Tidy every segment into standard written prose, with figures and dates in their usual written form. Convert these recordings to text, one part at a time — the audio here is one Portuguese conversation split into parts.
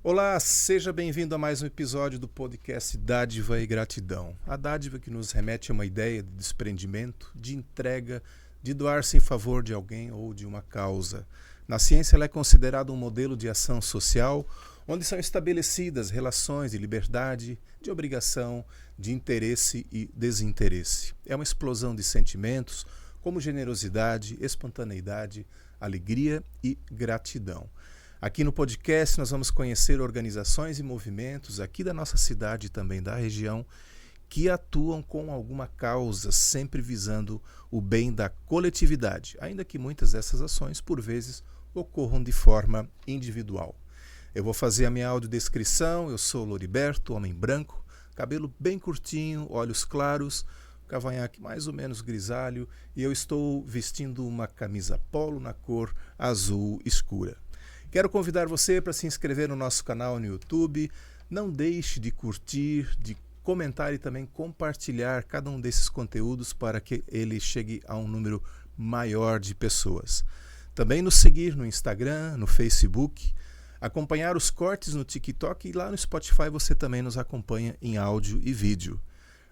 Olá, seja bem-vindo a mais um episódio do podcast Dádiva e Gratidão. A dádiva que nos remete a uma ideia de desprendimento, de entrega, de doar-se em favor de alguém ou de uma causa. Na ciência, ela é considerada um modelo de ação social onde são estabelecidas relações de liberdade, de obrigação, de interesse e desinteresse. É uma explosão de sentimentos como generosidade, espontaneidade, alegria e gratidão. Aqui no podcast nós vamos conhecer organizações e movimentos aqui da nossa cidade e também da região que atuam com alguma causa, sempre visando o bem da coletividade, ainda que muitas dessas ações, por vezes, ocorram de forma individual. Eu vou fazer a minha audiodescrição. Eu sou Loriberto, homem branco, cabelo bem curtinho, olhos claros, cavanhaque mais ou menos grisalho, e eu estou vestindo uma camisa polo na cor azul escura. Quero convidar você para se inscrever no nosso canal no YouTube. Não deixe de curtir, de comentar e também compartilhar cada um desses conteúdos para que ele chegue a um número maior de pessoas. Também nos seguir no Instagram, no Facebook, acompanhar os cortes no TikTok e lá no Spotify você também nos acompanha em áudio e vídeo.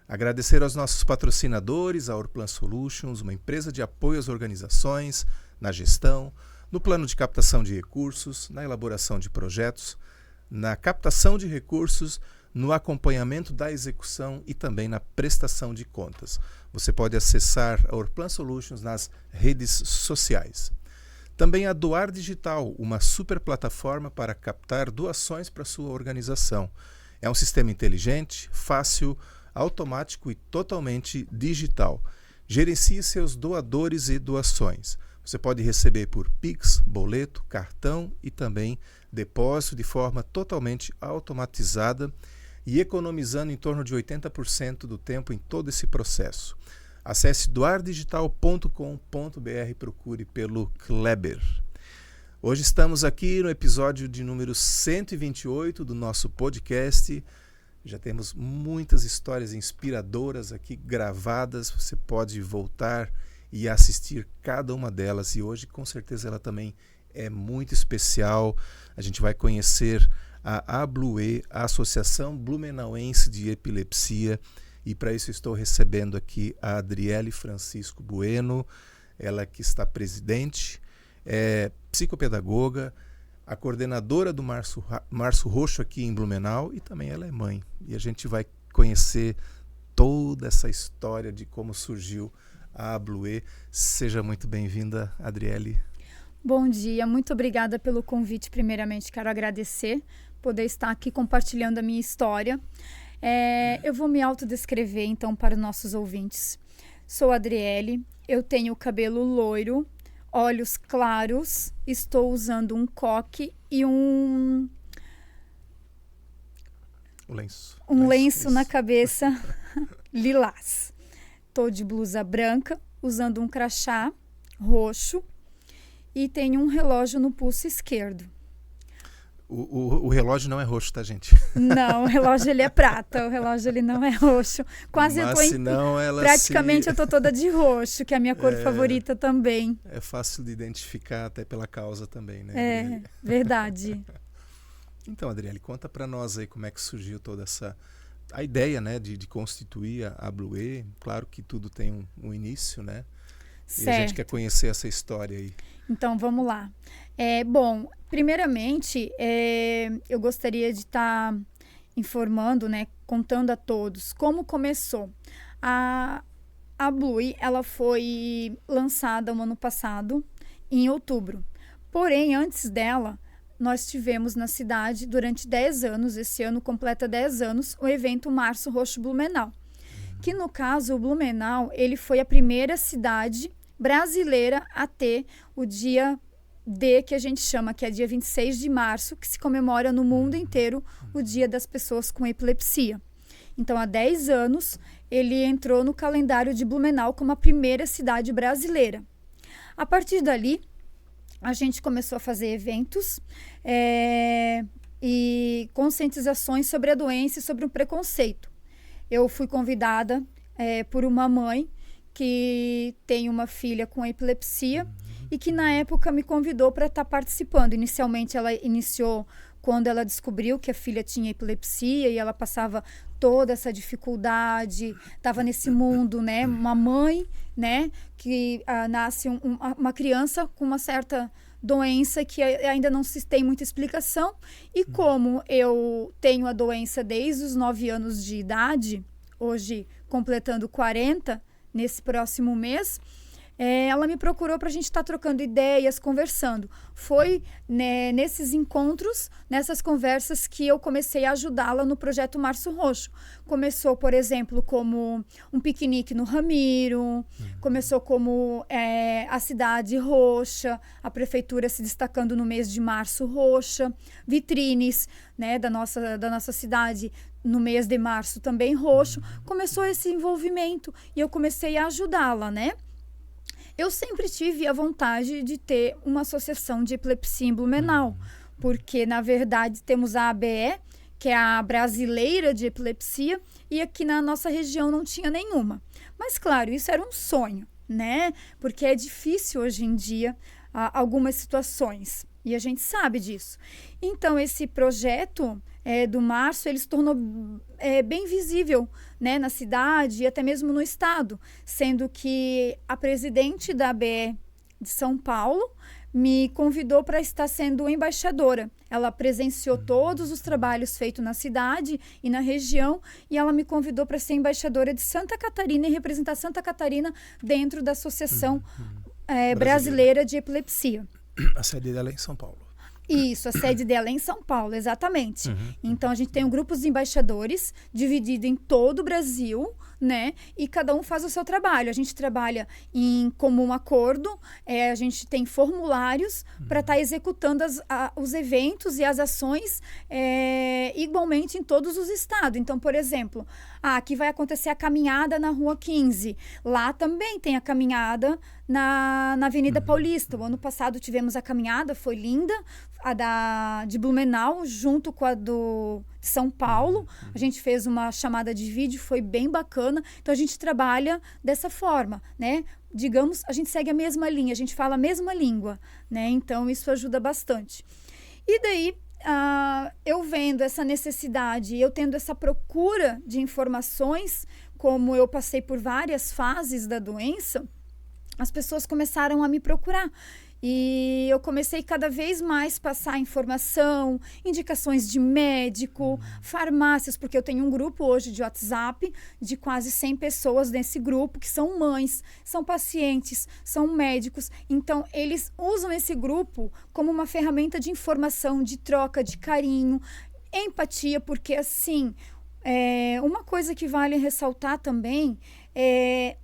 Agradecer aos nossos patrocinadores, a Orplan Solutions, uma empresa de apoio às organizações, na gestão, no plano de captação de recursos, na elaboração de projetos, na captação de recursos, no acompanhamento da execução e também na prestação de contas. Você pode acessar a Orplan Solutions nas redes sociais. Também a Doar Digital, uma super plataforma para captar doações para sua organização. É um sistema inteligente, fácil, automático e totalmente digital. Gerencie seus doadores e doações. Você pode receber por Pix, boleto, cartão e também depósito de forma totalmente automatizada e economizando em torno de 80% do tempo em todo esse processo. Acesse doardigital.com.br e procure pelo Kleber. Hoje estamos aqui no episódio de número 128 do nosso podcast. Já temos muitas histórias inspiradoras aqui gravadas. Você pode voltar e assistir cada uma delas, e hoje com certeza ela também é muito especial. A gente vai conhecer a ABLUE, a Associação Blumenauense de Epilepsia, e para isso estou recebendo aqui a Adriele Francisco Bueno, ela que está presidente, é psicopedagoga, a coordenadora do Março Roxo aqui em Blumenau, e também ela é mãe, e a gente vai conhecer toda essa história de como surgiu a ABLUE. Seja muito bem-vinda, Adriele. Bom dia, muito obrigada pelo convite. Primeiramente, quero agradecer poder estar aqui compartilhando a minha história. Eu vou me autodescrever, então, para os nossos ouvintes. Sou a Adriele, eu tenho cabelo loiro, olhos claros, estou usando um coque e um lenço na cabeça lilás. Estou de blusa branca, usando um crachá roxo e tenho um relógio no pulso esquerdo. O relógio não é roxo, tá, gente? Não, o relógio ele é prata, o relógio ele não é roxo. Praticamente eu tô toda de roxo, que é a minha cor favorita também. É fácil de identificar até pela causa também, né? É, verdade. Então, Adriele, conta para nós aí como é que surgiu toda a ideia, né, de constituir a ABLUE. Claro que tudo tem um início, né? Certo. E a gente quer conhecer essa história aí. Então, vamos lá. Bom, primeiramente, eu gostaria de estar informando, né, contando a todos como começou. A ABLUE, ela foi lançada no ano passado, em outubro. Porém, antes dela, nós tivemos na cidade, durante 10 anos, esse ano completa 10 anos, o evento Março Roxo Blumenau. Que, no caso, o Blumenau, ele foi a primeira cidade brasileira a ter o dia D, que a gente chama, que é dia 26 de março, que se comemora no mundo inteiro o Dia das Pessoas com Epilepsia. Então, há 10 anos, ele entrou no calendário de Blumenau como a primeira cidade brasileira. A partir dali, a gente começou a fazer eventos e conscientizações sobre a doença e sobre o preconceito. Eu fui convidada por uma mãe que tem uma filha com epilepsia e que na época me convidou para estar participando. Inicialmente ela iniciou quando ela descobriu que a filha tinha epilepsia e ela passava toda essa dificuldade, estava nesse mundo, né? Uma mãe, né? Que nasce uma criança com uma certa doença que ainda não se tem muita explicação. E como eu tenho a doença desde os 9 anos de idade, hoje completando 40, nesse próximo mês, ela me procurou para a gente estar trocando ideias, conversando. Foi, né, nesses encontros, nessas conversas, que eu comecei a ajudá-la no projeto Março Roxo. Começou, por exemplo, como um piquenique no Ramiro, começou como a Cidade Roxa, a prefeitura se destacando no mês de Março Roxa, vitrines, né, da nossa cidade no mês de março também roxo. Começou esse envolvimento e eu comecei a ajudá-la, né? Eu sempre tive a vontade de ter uma associação de epilepsia em Blumenau, porque, na verdade, temos a ABE, que é a Brasileira de Epilepsia, e aqui na nossa região não tinha nenhuma. Mas, claro, isso era um sonho, né? Porque é difícil hoje em dia algumas situações, e a gente sabe disso. Então, esse projeto do Março, ele se tornou bem visível, né, na cidade e até mesmo no estado, sendo que a presidente da ABE de São Paulo me convidou para estar sendo embaixadora. Ela presenciou todos os trabalhos feitos na cidade e na região e ela me convidou para ser embaixadora de Santa Catarina e representar Santa Catarina dentro da Associação Brasileira de Epilepsia. A sede dela é em São Paulo. Isso, a sede dela é em São Paulo, exatamente. Então, a gente tem um grupo de embaixadores dividido em todo o Brasil, né? E cada um faz o seu trabalho. A gente trabalha em comum acordo, a gente tem formulários para estar executando os eventos e as ações igualmente em todos os estados. Então, por exemplo, aqui vai acontecer a caminhada na Rua 15. Lá também tem a caminhada na Avenida Paulista. O ano passado tivemos a caminhada, foi linda, de Blumenau, junto com a de São Paulo. A gente fez uma chamada de vídeo, foi bem bacana. Então, a gente trabalha dessa forma, né? Digamos, a gente segue a mesma linha, a gente fala a mesma língua, né? Então, isso ajuda bastante. E daí, eu vendo essa necessidade, eu tendo essa procura de informações, como eu passei por várias fases da doença, as pessoas começaram a me procurar. E eu comecei cada vez mais passar informação, indicações de médico, farmácias, porque eu tenho um grupo hoje de WhatsApp de quase 100 pessoas nesse grupo, que são mães, são pacientes, são médicos. Então, eles usam esse grupo como uma ferramenta de informação, de troca, de carinho, empatia, porque assim, uma coisa que vale ressaltar também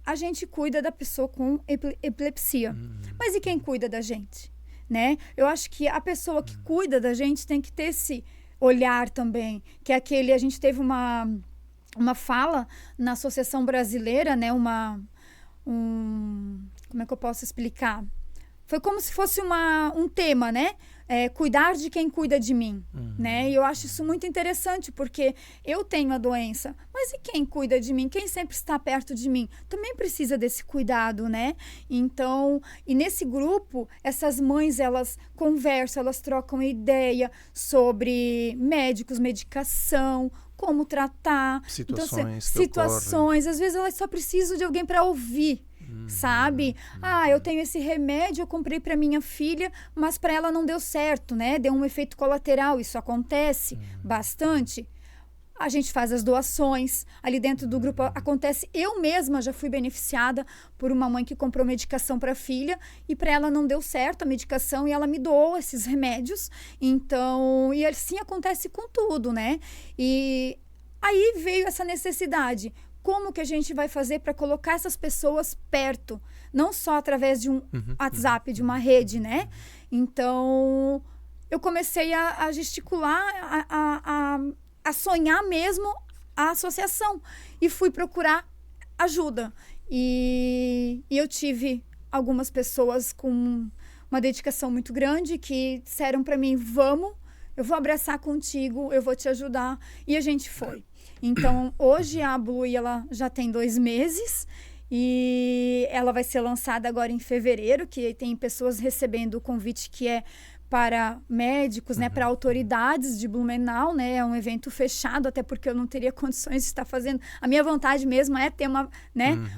a gente cuida da pessoa com epilepsia. Mas e quem cuida da gente? Né? Eu acho que a pessoa que cuida da gente tem que ter esse olhar também, que é aquele... A gente teve uma fala na Associação Brasileira, né? Como é que eu posso explicar? Foi como se fosse um tema, né? Cuidar de quem cuida de mim, né? E eu acho isso muito interessante, porque eu tenho a doença, mas e quem cuida de mim? Quem sempre está perto de mim? Também precisa desse cuidado, né? Então, e nesse grupo, essas mães, elas conversam, elas trocam ideia sobre médicos, medicação, como tratar. Situações. Às vezes elas só precisam de alguém para ouvir. Sabe? Eu tenho esse remédio, eu comprei para minha filha, mas para ela não deu certo, né? Deu um efeito colateral, isso acontece bastante. A gente faz as doações, ali dentro do grupo acontece. Eu mesma já fui beneficiada por uma mãe que comprou medicação para a filha e para ela não deu certo a medicação e ela me doou esses remédios. Então, e assim acontece com tudo, né? E aí veio essa necessidade. Como que a gente vai fazer para colocar essas pessoas perto? Não só através de um WhatsApp, de uma rede, né? Então, eu comecei a gesticular, a sonhar mesmo a associação. E fui procurar ajuda. E eu tive algumas pessoas com uma dedicação muito grande que disseram para mim, vamos, eu vou abraçar contigo, eu vou te ajudar. E a gente foi. Então, hoje a Blue ela já tem 2 meses E ela vai ser lançada agora em fevereiro, que tem pessoas recebendo o convite que é para médicos, né, para autoridades de Blumenau, né, é um evento fechado, até porque eu não teria condições de estar fazendo. A minha vontade mesmo é ter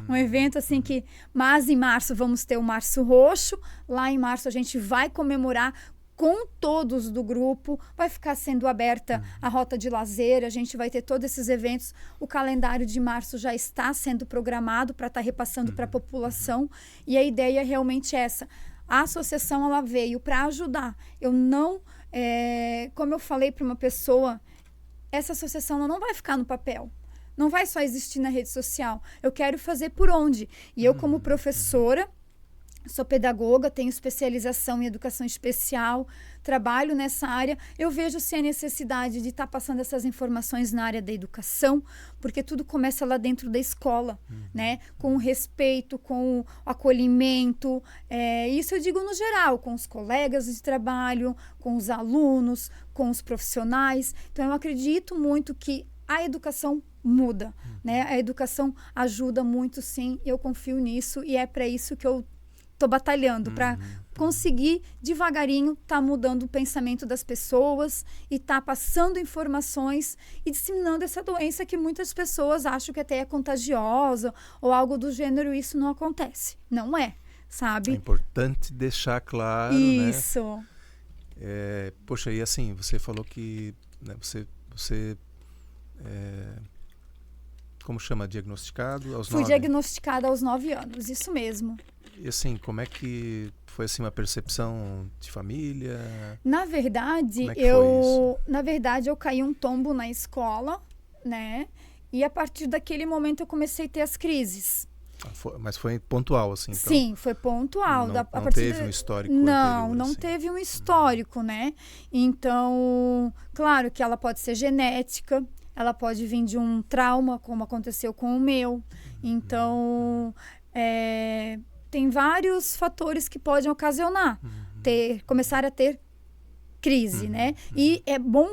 um evento assim que, mas em março vamos ter o Março Roxo, lá em março a gente vai comemorar com todos do grupo, vai ficar sendo aberta a rota de lazer, a gente vai ter todos esses eventos, o calendário de março já está sendo programado para estar repassando para a população, e a ideia é realmente essa. A associação, ela veio para ajudar. Eu não, como eu falei para uma pessoa, essa associação ela não vai ficar no papel. Não vai só existir na rede social. Eu quero fazer por onde. E eu, como professora, sou pedagoga, tenho especialização em educação especial, trabalho nessa área. Eu vejo sim a necessidade de estar passando essas informações na área da educação, porque tudo começa lá dentro da escola, né? Com o respeito, com o acolhimento. Isso eu digo no geral, com os colegas de trabalho, com os alunos, com os profissionais. Então, eu acredito muito que a educação muda, né? A educação ajuda muito, sim. Eu confio nisso e é para isso que eu estou batalhando, para conseguir devagarinho estar mudando o pensamento das pessoas e estar passando informações e disseminando essa doença que muitas pessoas acham que até é contagiosa ou algo do gênero. Isso não acontece, não é, sabe? É importante deixar claro, isso, né? Poxa, e assim, você falou que, né, você como chama? Diagnosticado aos 9? Fui diagnosticada aos 9 anos, isso mesmo. E assim, como é que foi assim uma percepção de família? Na verdade, como é que foi isso? eu caí um tombo na escola, né? E a partir daquele momento eu comecei a ter as crises. Mas foi pontual, assim, então? Sim, foi pontual. Não teve um histórico anterior, não assim. teve um histórico, né? Então, claro que ela pode ser genética, ela pode vir de um trauma, como aconteceu com o meu. Então, tem vários fatores que podem ocasionar, começar a ter crise, né? E é bom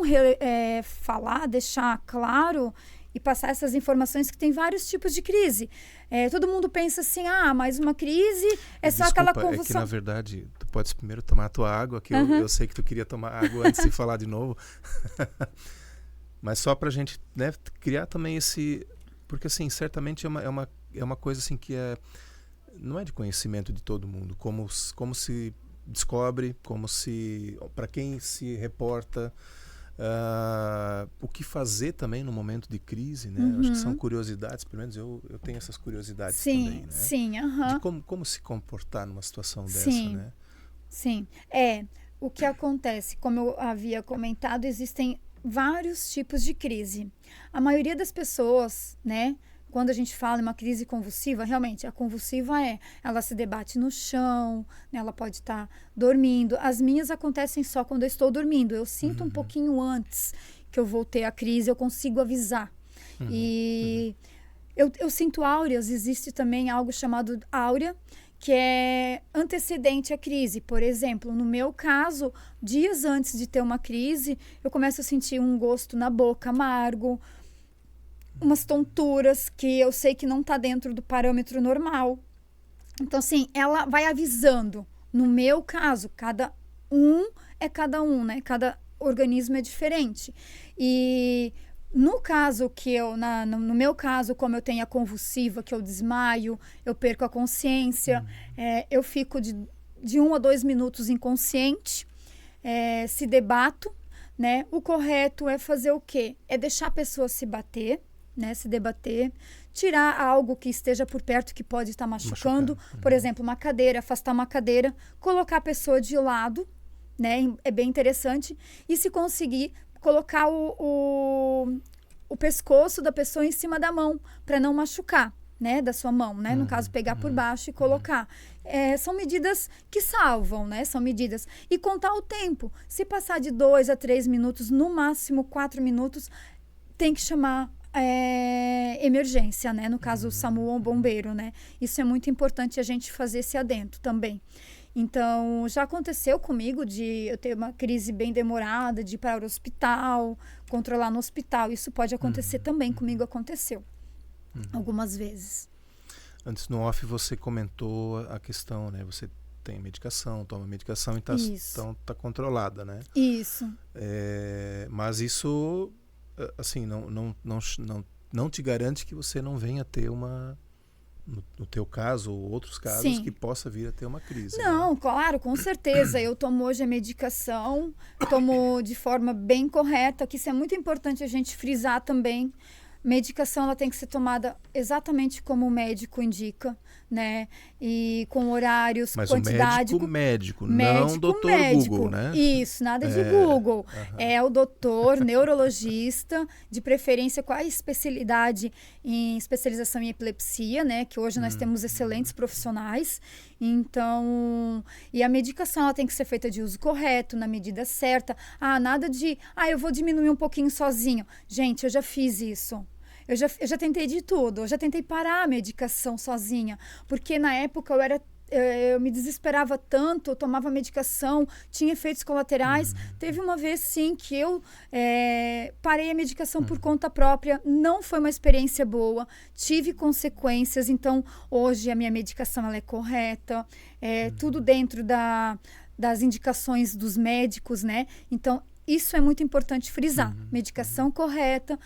falar, deixar claro e passar essas informações que tem vários tipos de crise. Todo mundo pensa assim, mas uma crise é só aquela convulsão. É que, na verdade, tu podes primeiro tomar a tua água, que eu sei que tu queria tomar água antes de falar de novo. Mas só pra gente, né, criar também esse... Porque, assim, certamente é uma coisa assim que não é de conhecimento de todo mundo. Como se descobre, para quem se reporta, o que fazer também no momento de crise, né? Acho que são curiosidades, pelo menos eu tenho essas curiosidades também, né? Sim, de como se comportar numa situação dessa, né? Sim, o que acontece, como eu havia comentado, existem vários tipos de crise. A maioria das pessoas, né, quando a gente fala em uma crise convulsiva, realmente, a convulsiva ela se debate no chão, né, ela pode estar dormindo. As minhas acontecem só quando eu estou dormindo. Eu sinto um pouquinho antes que eu vou ter a crise, eu consigo avisar. E eu sinto áureas, existe também algo chamado áurea, que é antecedente à crise. Por exemplo, no meu caso, dias antes de ter uma crise, eu começo a sentir um gosto na boca amargo, umas tonturas que eu sei que não está dentro do parâmetro normal. Então, assim, ela vai avisando. No meu caso, cada um, né? Cada organismo é diferente. E no caso no meu caso, como eu tenho a convulsiva, que eu desmaio, eu perco a consciência, eu fico de 1 a 2 minutos inconsciente, se debato, né? O correto é fazer o quê? É deixar a pessoa se bater, né, se debater, tirar algo que esteja por perto que pode estar machucando. Por exemplo, uma cadeira, afastar uma cadeira, colocar a pessoa de lado, né, é bem interessante, e se conseguir, colocar o pescoço da pessoa em cima da mão, para não machucar, né, da sua mão, né, no caso, pegar por baixo e colocar. São medidas que salvam, né, são medidas. E contar o tempo, se passar de 2 a 3 minutos, no máximo 4 minutos, tem que chamar emergência, né? No caso, o SAMU ou o bombeiro, né? Isso é muito importante a gente fazer esse adendo também. Então, já aconteceu comigo de eu ter uma crise bem demorada, de ir para o hospital, controlar no hospital. Isso pode acontecer também, comigo aconteceu algumas vezes. Antes no off você comentou a questão, né? Você tem medicação, toma medicação e então tá controlada, né? Isso. Mas isso, assim, não te garante que você não venha ter no teu caso ou outros casos, Sim. que possa vir a ter uma crise. Não, né? claro, com certeza. Eu tomo hoje a medicação, tomo de forma bem correta, que isso é muito importante a gente frisar também. Medicação, ela tem que ser tomada exatamente como o médico indica, né? E com horários, mas quantidade... Mas o médico, não doutor Google, né? Isso, nada de Google. É o doutor, neurologista, de preferência com a especialização em epilepsia, né? Que hoje nós temos excelentes profissionais. Então, e a medicação, ela tem que ser feita de uso correto, na medida certa. Nada de, eu vou diminuir um pouquinho sozinho. Gente, eu já fiz isso. Eu já tentei de tudo, eu já tentei parar a medicação sozinha, porque na época eu me desesperava tanto, eu tomava medicação, tinha efeitos colaterais. Teve uma vez, sim, que eu parei a medicação por conta própria, não foi uma experiência boa, tive consequências. Então, hoje a minha medicação ela é correta, tudo dentro das indicações dos médicos, né? Então, isso é muito importante frisar. Medicação correta.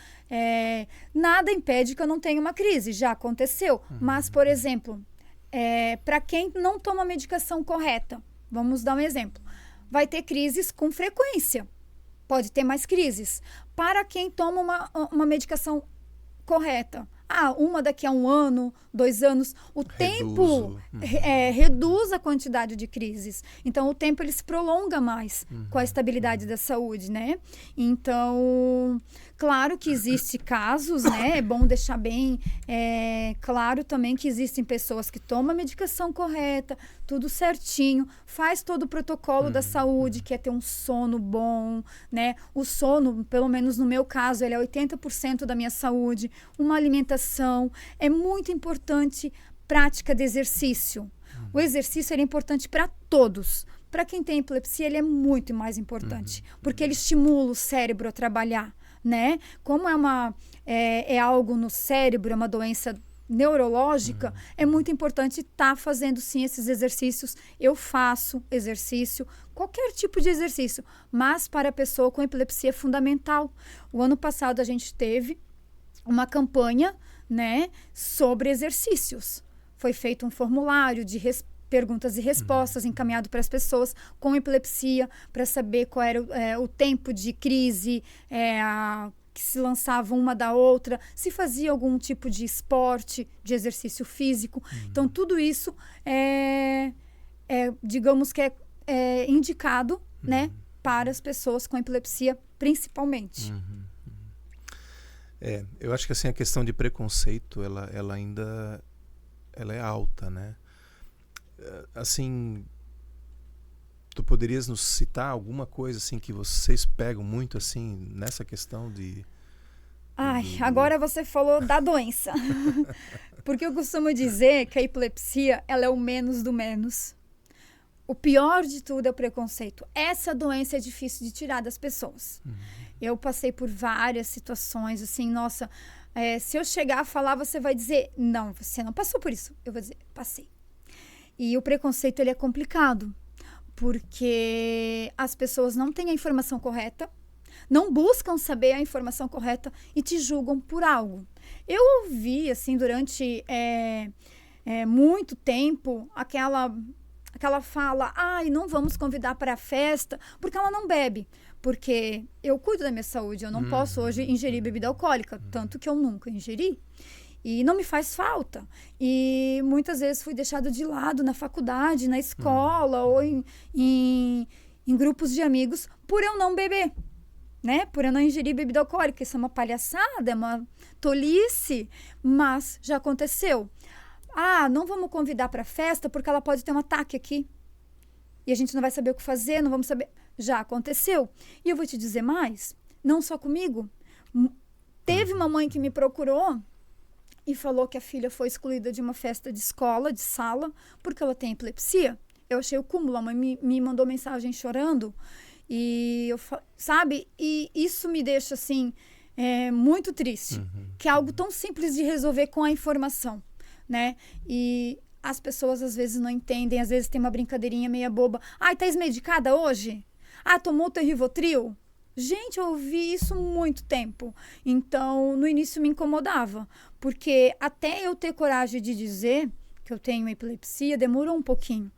Nada impede que eu não tenha uma crise. Já aconteceu. Mas, por exemplo, para quem não toma a medicação correta, vamos dar um exemplo. Vai ter crises com frequência. Pode ter mais crises. Para quem toma uma medicação correta, uma daqui a 1 ano, 2 anos, o tempo reduz a quantidade de crises. Então, o tempo ele se prolonga mais com a estabilidade da saúde, né? Então, claro que existem casos, né? É bom deixar bem claro também que existem pessoas que tomam a medicação correta, tudo certinho, faz todo o protocolo da saúde, que é ter um sono bom, né? O sono, pelo menos no meu caso, ele é 80% da minha saúde, uma alimentação. É muito importante prática de exercício. O exercício é importante para todos. Para quem tem epilepsia, ele é muito mais importante, porque ele estimula o cérebro a trabalhar, né? Como é algo no cérebro, é uma doença neurológica, é muito importante estar fazendo, sim, esses exercícios. Eu faço exercício, qualquer tipo de exercício, mas para a pessoa com epilepsia é fundamental. O ano passado a gente teve uma campanha, né, sobre exercícios. Foi feito um formulário de perguntas e respostas encaminhado para as pessoas com epilepsia, para saber qual era o tempo de crise, que se lançava uma da outra, se fazia algum tipo de esporte, de exercício físico. Então, tudo isso digamos que é indicado, né, para as pessoas com epilepsia, principalmente. Eu acho que assim, a questão de preconceito, ela ainda é alta, né? Assim, tu poderias nos citar alguma coisa assim que vocês pegam muito assim nessa questão de... Agora você falou da doença. Porque eu costumo dizer que a epilepsia, ela é o menos do menos. O pior de tudo é o preconceito. Essa doença é difícil de tirar das pessoas. Eu passei por várias situações, assim, nossa, se eu chegar a falar, você vai dizer, não, você não passou por isso. Eu vou dizer, passei. E o preconceito, ele é complicado, porque as pessoas não têm a informação correta, não buscam saber a informação correta e te julgam por algo. Eu ouvi, assim, durante muito tempo, aquela fala, não vamos convidar para a festa, porque ela não bebe. Porque eu cuido da minha saúde, eu não posso hoje ingerir bebida alcoólica, tanto que eu nunca ingeri. E não me faz falta. E muitas vezes fui deixado de lado na faculdade, na escola, ou em grupos de amigos, por eu não beber, né? Por eu não ingerir bebida alcoólica. Isso é uma palhaçada, é uma tolice, mas já aconteceu. Não vamos convidar para a festa porque ela pode ter um ataque aqui. E a gente não vai saber o que fazer, não vamos saber. Já aconteceu. E eu vou te dizer mais, não só comigo. Teve uma mãe que me procurou e falou que a filha foi excluída de uma festa de escola, de sala, porque ela tem epilepsia. Eu achei o cúmulo. A mãe me mandou mensagem chorando. E sabe? E isso me deixa, assim, muito triste. Que é algo tão simples de resolver com a informação. né? E as pessoas às vezes não entendem, às vezes tem uma brincadeirinha meia boba. Ai, tá esmedicada hoje? Ah, tomou teu Rivotril? Gente, eu ouvi isso muito tempo. Então, no início me incomodava, porque até eu ter coragem de dizer que eu tenho epilepsia, demorou um pouquinho.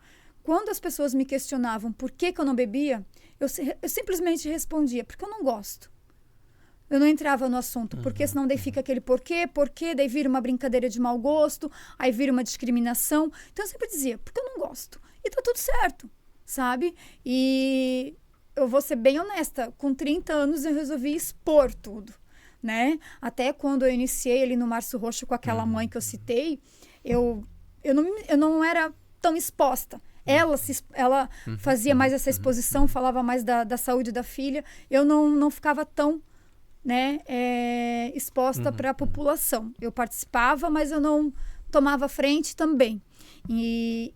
Quando as pessoas me questionavam por que eu não bebia, eu simplesmente respondia, porque eu não gosto. Eu não entrava no assunto, porque senão daí fica aquele porquê, daí vira uma brincadeira de mau gosto, aí vira uma discriminação. Então eu sempre dizia, porque eu não gosto. E tá tudo certo, sabe? E eu vou ser bem honesta, com 30 anos eu resolvi expor tudo, né? Até quando eu iniciei ali no Março Roxo com aquela mãe que eu citei, eu não era tão exposta. Ela fazia mais essa exposição, falava mais da saúde da filha. Eu não ficava tão, né, exposta para a população. Eu participava, mas eu não tomava frente também. E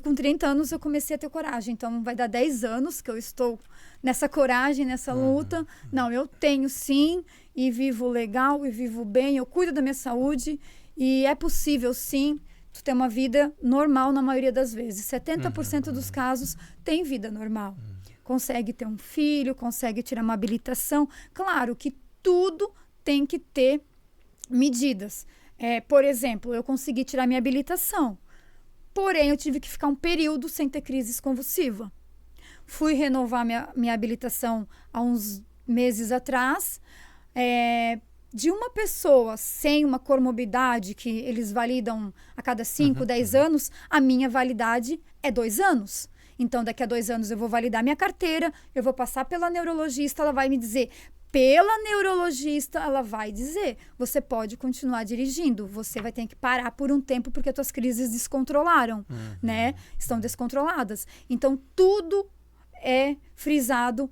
com 30 anos eu comecei a ter coragem. Então vai dar 10 anos que eu estou nessa coragem, nessa luta. Não, eu tenho sim, e vivo legal, e vivo bem, eu cuido da minha saúde. E é possível sim tu ter uma vida normal na maioria das vezes. 70% dos casos tem vida normal. Consegue ter um filho, consegue tirar uma habilitação. Claro que tudo tem que ter medidas. Por exemplo, eu consegui tirar minha habilitação. Porém, eu tive que ficar um período sem ter crise convulsiva. Fui renovar minha habilitação há uns meses atrás. De uma pessoa sem uma comorbidade, que eles validam a cada 5, 10 anos, a minha validade é 2 anos. Então, daqui a 2 anos eu vou validar minha carteira, eu vou passar pela neurologista, ela vai me dizer, ela vai dizer, você pode continuar dirigindo, você vai ter que parar por um tempo porque as tuas crises descontrolaram, né? Estão descontroladas. Então, tudo é frisado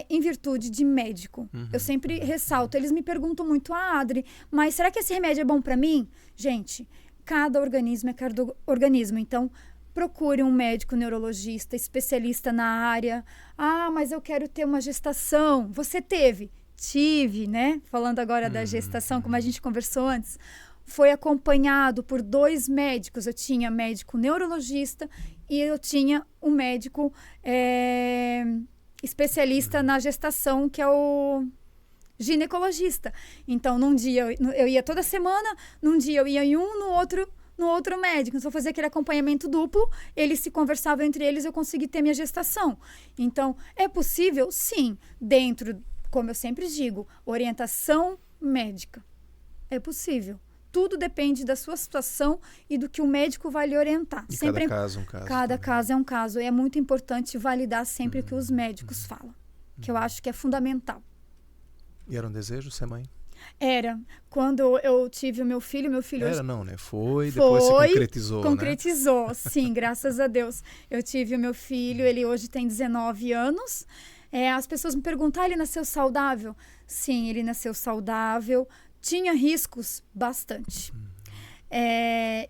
em virtude de médico. Eu sempre ressalto, eles me perguntam muito, Adri, mas será que esse remédio é bom para mim? Gente, cada organismo é cada organismo, então procure um médico neurologista, especialista na área. Ah, mas eu quero ter uma gestação. Você teve? Tive, né? Falando agora da gestação, como a gente conversou antes. Foi acompanhado por 2 médicos. Eu tinha médico neurologista e eu tinha um médico especialista na gestação, que é o ginecologista. Então, num dia eu ia toda semana, num dia eu ia em um, no outro médico. Então, eu fazia aquele acompanhamento duplo, eles se conversavam entre eles, eu consegui ter minha gestação. Então, é possível? Sim. Dentro, como eu sempre digo, orientação médica. É possível. Tudo depende da sua situação e do que o médico vai lhe orientar. E sempre, cada caso é um caso. Cada caso é um caso. E é muito importante validar sempre o que os médicos falam. Que eu acho que é fundamental. E era um desejo ser mãe? Era. Quando eu tive o meu filho... Era não, né? Depois se concretizou, Concretizou, né? Sim, graças a Deus. Eu tive o meu filho, ele hoje tem 19 anos. As pessoas me perguntam, ele nasceu saudável? Sim, ele nasceu saudável. Tinha riscos? Bastante.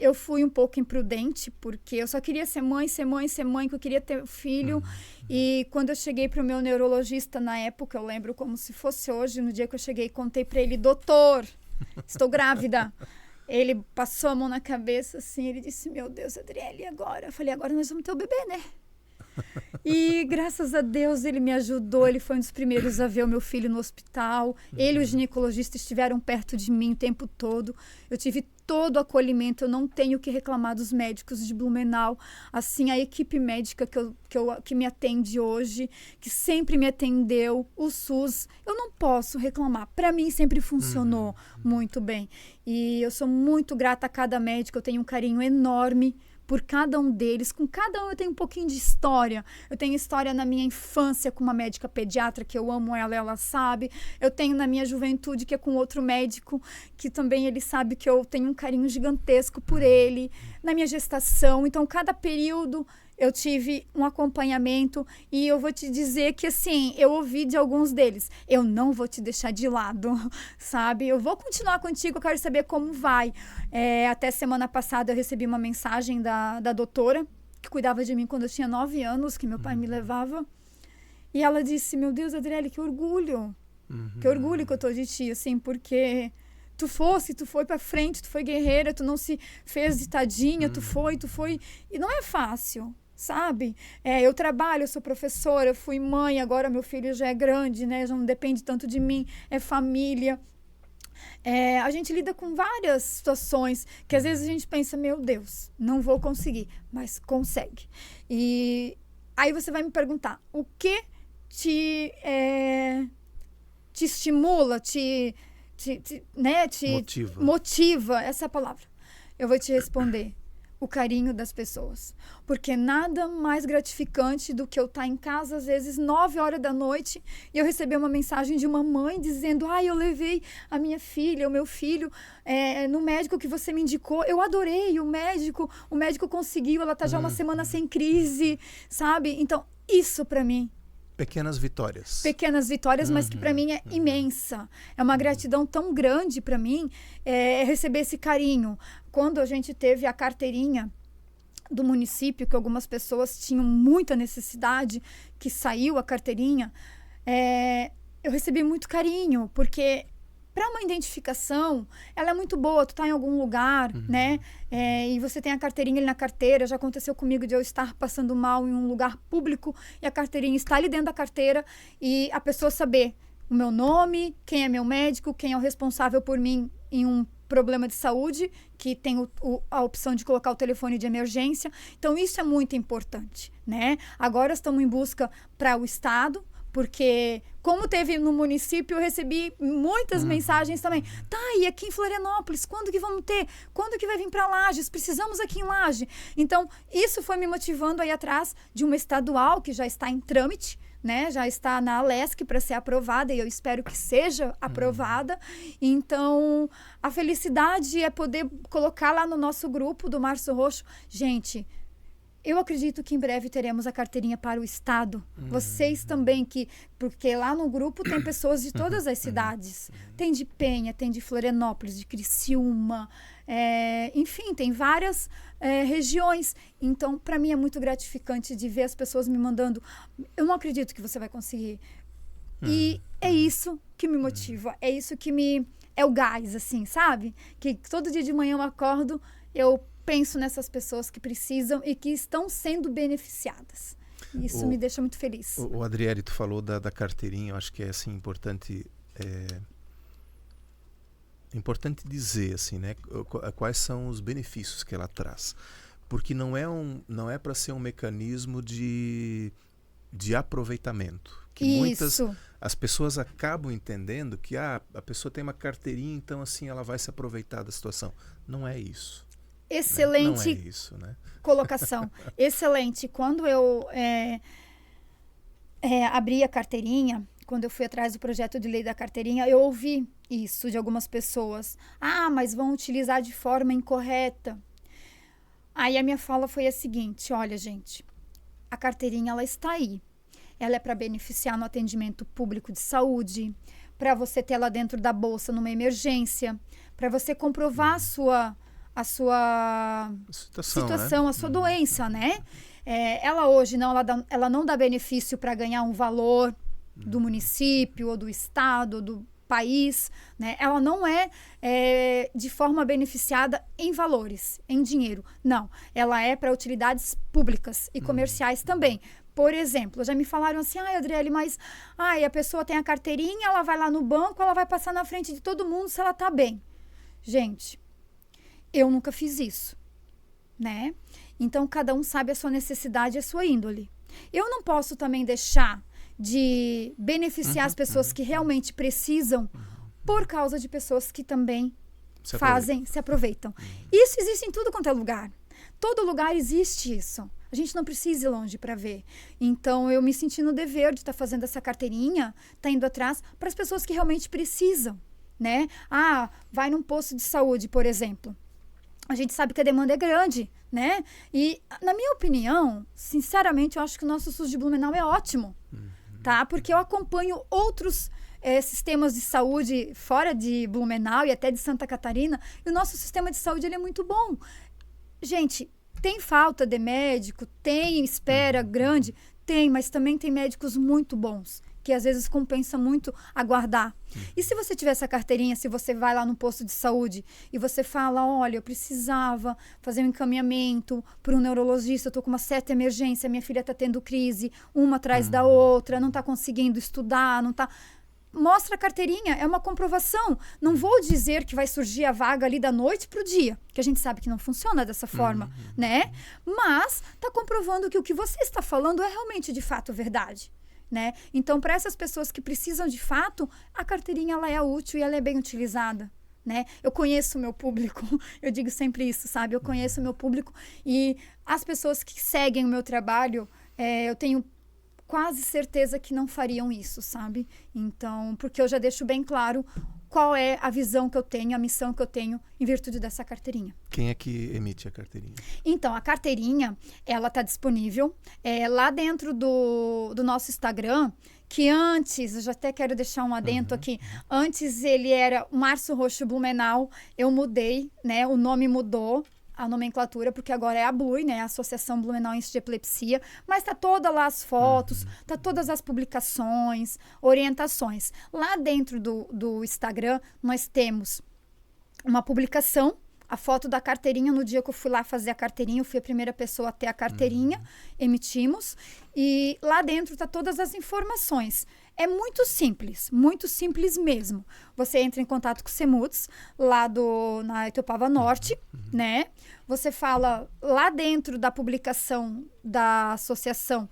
Eu fui um pouco imprudente, porque eu só queria ser mãe, que eu queria ter filho. E quando eu cheguei para o meu neurologista na época, eu lembro como se fosse hoje, no dia que eu cheguei, contei para ele, doutor, estou grávida. Ele passou a mão na cabeça, assim, ele disse, meu Deus, Adriele, e agora? Eu falei, agora nós vamos ter o bebê, né? E graças a Deus ele me ajudou, ele foi um dos primeiros a ver o meu filho no hospital. Ele e o ginecologista estiveram perto de mim o tempo todo. Eu tive todo o acolhimento, eu não tenho o que reclamar dos médicos de Blumenau. Assim, a equipe médica que me atende hoje, que sempre me atendeu, o SUS, eu não posso reclamar. Para mim sempre funcionou muito bem. E eu sou muito grata a cada médico, eu tenho um carinho enorme por cada um deles. Com cada um eu tenho um pouquinho de história. Eu tenho história na minha infância com uma médica pediatra, que eu amo ela sabe. Eu tenho na minha juventude, que é com outro médico, que também ele sabe que eu tenho um carinho gigantesco por ele. Na minha gestação. Então, cada período eu tive um acompanhamento e eu vou te dizer que, assim, eu ouvi de alguns deles, eu não vou te deixar de lado, sabe? Eu vou continuar contigo, eu quero saber como vai. Até semana passada eu recebi uma mensagem da doutora, que cuidava de mim quando eu tinha 9 anos, que meu pai me levava, e ela disse, meu Deus, Adriele, que orgulho que eu tô de ti, assim, porque tu foi pra frente, tu foi guerreira, tu não se fez de tadinha, tu foi. E não é fácil, sabe? Eu trabalho, eu sou professora, eu fui mãe, agora meu filho já é grande, né? Já não depende tanto de mim, é família. A gente lida com várias situações que às vezes a gente pensa, meu Deus, não vou conseguir, mas consegue. E aí você vai me perguntar, o que te estimula, motiva, essa é a palavra. Eu vou te responder, o carinho das pessoas. Porque nada mais gratificante do que eu estar em casa, às vezes, 9 horas da noite, e eu receber uma mensagem de uma mãe dizendo, eu levei a minha filha, o meu filho, no médico que você me indicou. Eu adorei o médico conseguiu, ela está já uma semana sem crise, sabe? Então, isso para mim. Pequenas vitórias, mas que para mim é imensa. É uma gratidão tão grande para mim receber esse carinho. Quando a gente teve a carteirinha do município, que algumas pessoas tinham muita necessidade, que saiu a carteirinha, eu recebi muito carinho, porque para uma identificação, ela é muito boa. Tu tá em algum lugar, né? E você tem a carteirinha ali na carteira. Já aconteceu comigo de eu estar passando mal em um lugar público e a carteirinha está ali dentro da carteira e a pessoa saber o meu nome, quem é meu médico, quem é o responsável por mim em um problema de saúde, que tem a opção de colocar o telefone de emergência. Então, isso é muito importante, né? Agora estamos em busca para o Estado, porque como teve no município, eu recebi muitas mensagens também. Tá, e aqui em Florianópolis, quando que vamos ter? Quando que vai vir para Lages? Precisamos aqui em Lages. Então, isso foi me motivando aí atrás de uma estadual que já está em trâmite, né? Já está na Alesc para ser aprovada e eu espero que seja aprovada. Então, a felicidade é poder colocar lá no nosso grupo do Março Roxo. Gente, eu acredito que em breve teremos a carteirinha para o Estado. Vocês também, porque lá no grupo tem pessoas de todas as cidades. Tem de Penha, tem de Florianópolis, de Criciúma, enfim, tem várias regiões. Então, para mim é muito gratificante de ver as pessoas me mandando, eu não acredito que você vai conseguir. E é isso que me motiva, é isso que é o gás, assim, sabe? Que todo dia de manhã eu acordo, eu penso nessas pessoas que precisam e que estão sendo beneficiadas. Isso me deixa muito feliz. O Adriele, tu falou da carteirinha, eu acho que é assim, importante dizer assim, né, quais são os benefícios que ela traz. Porque não é para ser um mecanismo de aproveitamento. Que as pessoas acabam entendendo que a pessoa tem uma carteirinha, então assim ela vai se aproveitar da situação. Não é isso. Excelente. Não é isso, né? Colocação. Excelente. Quando eu abri a carteirinha, quando eu fui atrás do projeto de lei da carteirinha, eu ouvi isso de algumas pessoas. Mas vão utilizar de forma incorreta. Aí a minha fala foi a seguinte, olha, gente, a carteirinha ela está aí. Ela é para beneficiar no atendimento público de saúde, para você ter ela dentro da bolsa numa emergência, para você comprovar a sua situação, né? A sua doença, né? Ela hoje ela não dá benefício para ganhar um valor do município ou do estado ou do país, né? Ela não é de forma beneficiada em valores, em dinheiro. Não, ela é para utilidades públicas e comerciais também. Por exemplo, já me falaram assim, Adriele, mas a pessoa tem a carteirinha, ela vai lá no banco, ela vai passar na frente de todo mundo se ela tá bem. Gente, eu nunca fiz isso, né? Então, cada um sabe a sua necessidade e a sua índole. Eu não posso também deixar de beneficiar as pessoas que realmente precisam por causa de pessoas que também se aproveitam. Isso existe em tudo quanto é lugar. Todo lugar existe isso. A gente não precisa ir longe para ver. Então, eu me senti no dever de estar fazendo essa carteirinha, tá indo atrás para as pessoas que realmente precisam, né? Vai num posto de saúde, por exemplo. A gente sabe que a demanda é grande, né? E, na minha opinião, sinceramente, eu acho que o nosso SUS de Blumenau é ótimo, tá? Porque eu acompanho outros sistemas de saúde fora de Blumenau e até de Santa Catarina, e o nosso sistema de saúde ele é muito bom. Gente, tem falta de médico, tem espera grande, tem, mas também tem médicos muito bons que às vezes compensa muito aguardar. E se você tiver essa carteirinha, se você vai lá no posto de saúde e você fala, olha, eu precisava fazer um encaminhamento para um neurologista, eu estou com uma certa emergência, minha filha está tendo crise, uma atrás da outra, não está conseguindo estudar, não está... Mostra a carteirinha, é uma comprovação. Não vou dizer que vai surgir a vaga ali da noite para o dia, que a gente sabe que não funciona dessa forma, né? Mas está comprovando que o que você está falando é realmente, de fato, verdade, né? Então, para essas pessoas que precisam de fato, a carteirinha ela é útil e ela é bem utilizada, né? Eu conheço o meu público, eu digo sempre isso, sabe? Eu conheço o meu público e as pessoas que seguem o meu trabalho, eu tenho quase certeza que não fariam isso, sabe? Então, porque eu já deixo bem claro qual é a visão que eu tenho, a missão que eu tenho em virtude dessa carteirinha. Quem é que emite a carteirinha? Então, a carteirinha, ela está disponível lá dentro do nosso Instagram, que antes, eu já até quero deixar um adendo aqui, antes ele era Março Roxo Blumenau, eu mudei, né? O nome mudou, a nomenclatura, porque agora é a BLUE, né, a Associação Blumenauense de Epilepsia, mas tá toda lá as fotos, tá todas as publicações, orientações. Lá dentro do Instagram, nós temos uma publicação, a foto da carteirinha, no dia que eu fui lá fazer a carteirinha, eu fui a primeira pessoa a ter a carteirinha, emitimos, e lá dentro tá todas as informações. É muito simples mesmo. Você entra em contato com o CEMUDS, lá na Etiopava Norte, né? Você fala, lá dentro da publicação da associação,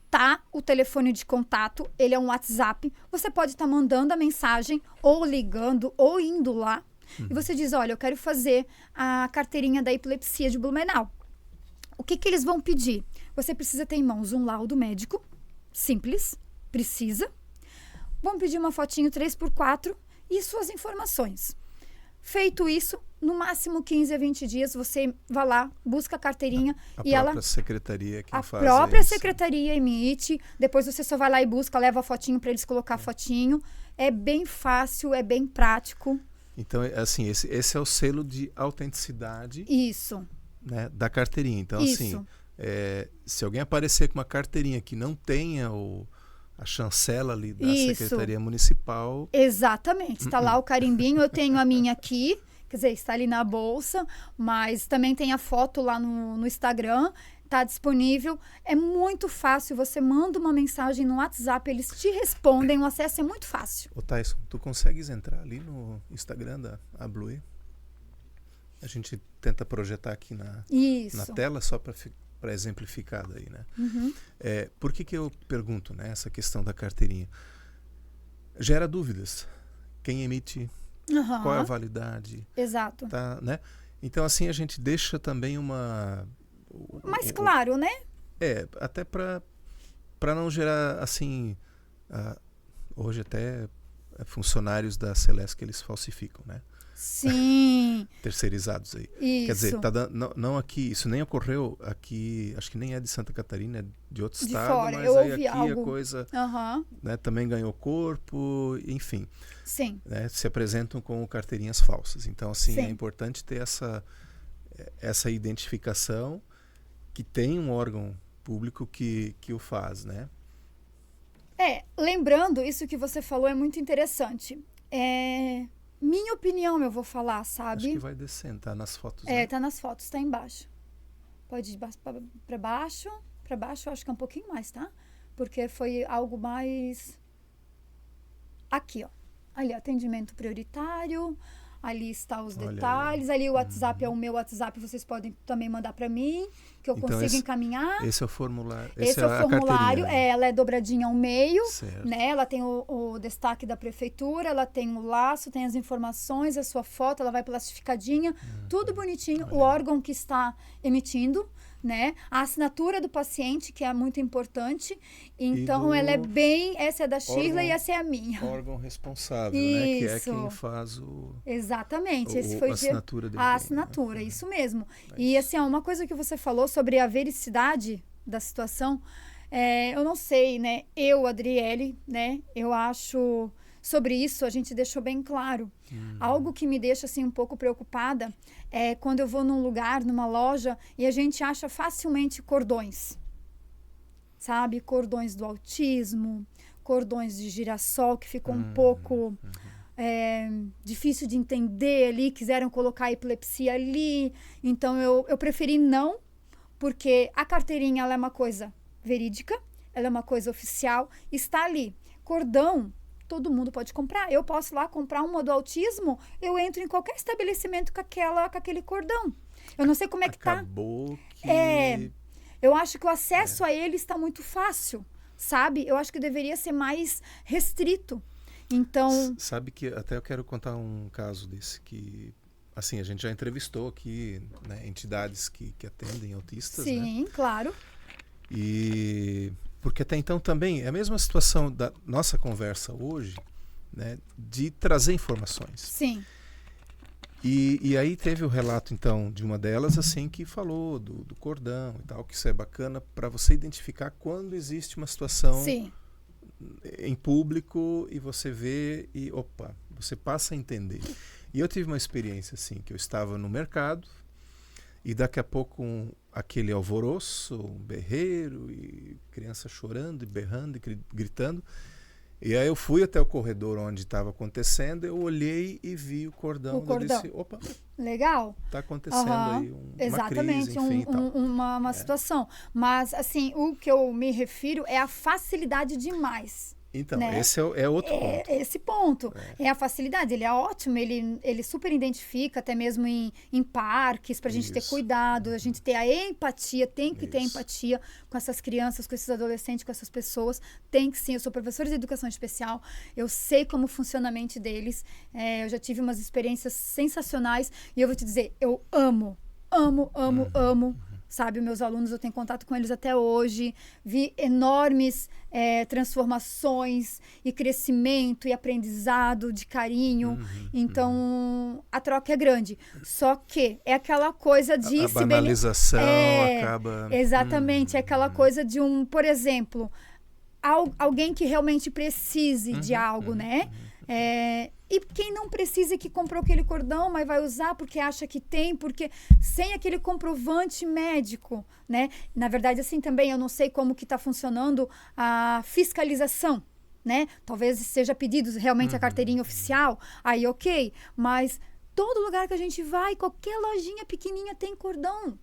tá o telefone de contato, ele é um WhatsApp. Você pode estar mandando a mensagem, ou ligando, ou indo lá. E você diz, olha, eu quero fazer a carteirinha da epilepsia de Blumenau. O que eles vão pedir? Você precisa ter em mãos um laudo médico, simples, precisa. Vão pedir uma fotinho 3x4 e suas informações. Feito isso, no máximo 15 a 20 dias, você vai lá, busca a carteirinha e ela... A própria secretaria que faz A própria isso. Secretaria emite, depois você só vai lá e busca, leva a fotinho para eles colocar a fotinho. É bem fácil, é bem prático. Então, assim, esse é o selo de autenticidade. Isso. Né, da carteirinha. Então, isso. assim, se alguém aparecer com uma carteirinha que não tenha a chancela ali da Secretaria Municipal... Exatamente. Está lá o carimbinho, eu tenho a minha aqui, quer dizer, está ali na bolsa, mas também tem a foto lá no Instagram, está disponível. É muito fácil, você manda uma mensagem no WhatsApp, eles te respondem, o acesso é muito fácil. Ô Tyson, tu consegues entrar ali no Instagram da Blue? A gente tenta projetar aqui na tela só para exemplificar daí, né? Por que eu pergunto, né, essa questão da carteirinha? Gera dúvidas. Quem emite, qual é a validade? Exato. Tá, né? Então, assim, a gente deixa também mais claro, né? Até para não gerar, assim... hoje até funcionários da Celesc, eles falsificam, né? Sim. Terceirizados aí. Isso. Quer dizer, não aqui, isso nem ocorreu aqui, acho que nem é de Santa Catarina, é de outro estado, fora. mas eu aí ouvi aqui algo. a coisa né, também ganhou corpo, enfim. Sim. Né, se apresentam com carteirinhas falsas. Então, assim, Sim. é importante ter essa identificação que tem um órgão público que o faz, né? Lembrando, isso que você falou é muito interessante. Minha opinião, eu vou falar, sabe? Acho que vai descendo, tá nas fotos. Né? Tá nas fotos, tá embaixo. Pode ir para baixo. Para baixo, eu acho que é um pouquinho mais, tá? Porque foi algo mais... Aqui, ó. Ali, atendimento prioritário. Ali está os detalhes. Ali o WhatsApp é o meu WhatsApp. Vocês podem também mandar para mim, que eu consigo encaminhar. Esse é o formulário. Esse é o formulário. Ela é dobradinha ao meio. Certo. Né? Ela tem o destaque da prefeitura, ela tem o laço, tem as informações, a sua foto, ela vai plastificadinha, tudo bonitinho. O órgão que está emitindo, né? A assinatura do paciente, que é muito importante. Então, ela é bem... Essa é da Shirley e essa é a minha. Órgão responsável, né? Que é quem faz Exatamente. Esse foi a assinatura dele. A assinatura, né? isso mesmo. E, assim, uma coisa que você falou sobre a vericidade da situação, eu não sei, né? Eu, Adriele, né? Eu acho... Sobre isso, a gente deixou bem claro. Algo que me deixa assim, um pouco preocupada é quando eu vou num lugar, numa loja, e a gente acha facilmente cordões. Sabe? Cordões do autismo, cordões de girassol que ficou um pouco difícil de entender ali, quiseram colocar a epilepsia ali. Então, eu preferi não, porque a carteirinha ela é uma coisa verídica, ela é uma coisa oficial, está ali. Cordão, todo mundo pode comprar. Eu posso lá comprar uma do autismo, eu entro em qualquer estabelecimento com aquele cordão. Eu não sei como é que Acabou que... eu acho que o acesso a ele está muito fácil, sabe? Eu acho que deveria ser mais restrito. Então... Sabe que até eu quero contar um caso desse que... Assim, a gente já entrevistou aqui, né, entidades que atendem autistas, Sim, né? Claro. E... Porque até então também é a mesma situação da nossa conversa hoje, né, de trazer informações. Sim. E aí teve o relato, então, de uma delas, assim, que falou do cordão e tal, que isso é bacana para você identificar quando existe uma situação Sim. em público e você vê e, opa, você passa a entender. E eu tive uma experiência, assim, que eu estava no mercado e daqui a pouco aquele alvoroço, um berreiro e criança chorando e berrando e gritando. E aí eu fui até o corredor onde estava acontecendo, eu olhei e vi o cordão. Eu disse, opa, legal. Está acontecendo aí uma crise, enfim. Uma situação. Mas, assim, o que eu me refiro é a facilidade demais. Então, né? Esse é outro ponto. Esse ponto. É a facilidade. Ele é ótimo, ele super identifica, até mesmo em parques, para a gente ter cuidado, a gente ter a empatia, tem que ter empatia com essas crianças, com esses adolescentes, com essas pessoas. Tem que sim, eu sou professora de educação especial, eu sei como funciona a mente deles, eu já tive umas experiências sensacionais e eu vou te dizer, eu amo. Sabe, meus alunos, eu tenho contato com eles até hoje, vi enormes transformações e crescimento e aprendizado de carinho, então a troca é grande, só que é aquela coisa de... A banalização acaba... Exatamente, é aquela coisa de por exemplo, alguém que realmente precise de algo, né? E quem não precisa que comprou aquele cordão, mas vai usar porque acha que tem, porque sem aquele comprovante médico, né? Na verdade, assim, também eu não sei como que está funcionando a fiscalização, né? Talvez seja pedido realmente a carteirinha oficial, aí ok, mas todo lugar que a gente vai, qualquer lojinha pequenininha tem cordão.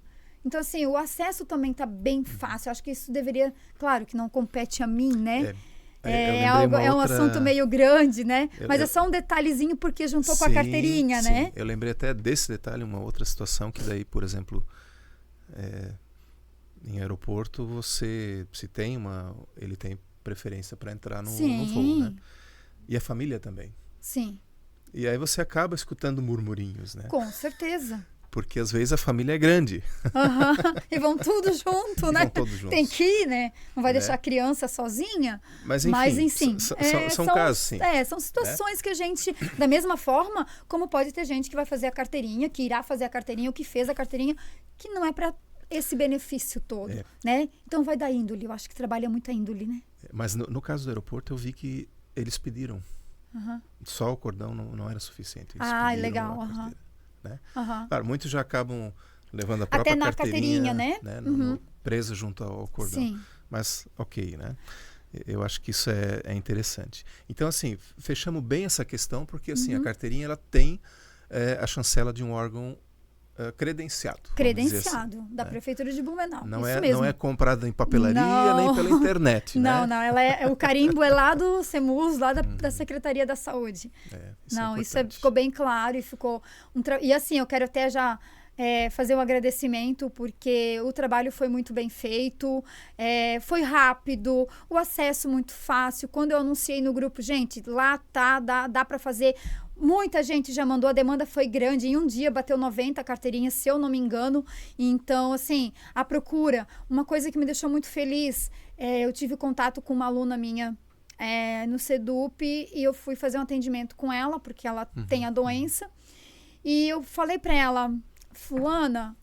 Então, assim, o acesso também está bem fácil. Acho que isso deveria, claro, que não compete a mim, né? É um assunto meio grande, né? Mas é só um detalhezinho porque juntou com a carteirinha, né? Eu lembrei até desse detalhe, uma outra situação que daí, por exemplo, em aeroporto, ele tem preferência para entrar no voo, né? E a família também. Sim. E aí você acaba escutando murmurinhos, né? Com certeza. Porque às vezes a família é grande. E vão tudo junto, né? Vão todos juntos. Tem que ir, né? Não vai deixar a criança sozinha. Mas enfim são casos, sim. São situações que a gente, da mesma forma, como pode ter gente que vai fazer a carteirinha, que irá fazer a carteirinha, ou que fez a carteirinha, que não é para esse benefício todo, né? Então vai da índole. Eu acho que trabalha muito a índole, né? Mas no caso do aeroporto, eu vi que eles pediram. Só o cordão não era suficiente. Eles legal. Né? Claro, muitos já acabam levando a própria carteirinha, né? Presa junto ao cordão. Sim. Mas ok, né? Eu acho que isso é interessante. Então, assim, fechamos bem essa questão porque assim, a carteirinha ela tem a chancela de um órgão credenciado. Credenciado, assim, da Prefeitura de Blumenau. Não isso mesmo. Não é comprada em papelaria nem pela internet, né? Não, o carimbo é lá do CEMUS, lá da Secretaria da Saúde. Isso ficou bem claro e ficou... E assim, eu quero até já fazer um agradecimento porque o trabalho foi muito bem feito, foi rápido, o acesso muito fácil. Quando eu anunciei no grupo, gente, lá dá para fazer... Muita gente já mandou, a demanda foi grande. Em um dia bateu 90 carteirinhas, se eu não me engano. Então, assim, a procura. Uma coisa que me deixou muito feliz, eu tive contato com uma aluna minha no SEDUP e eu fui fazer um atendimento com ela, porque ela tem a doença. E eu falei para ela, fulana,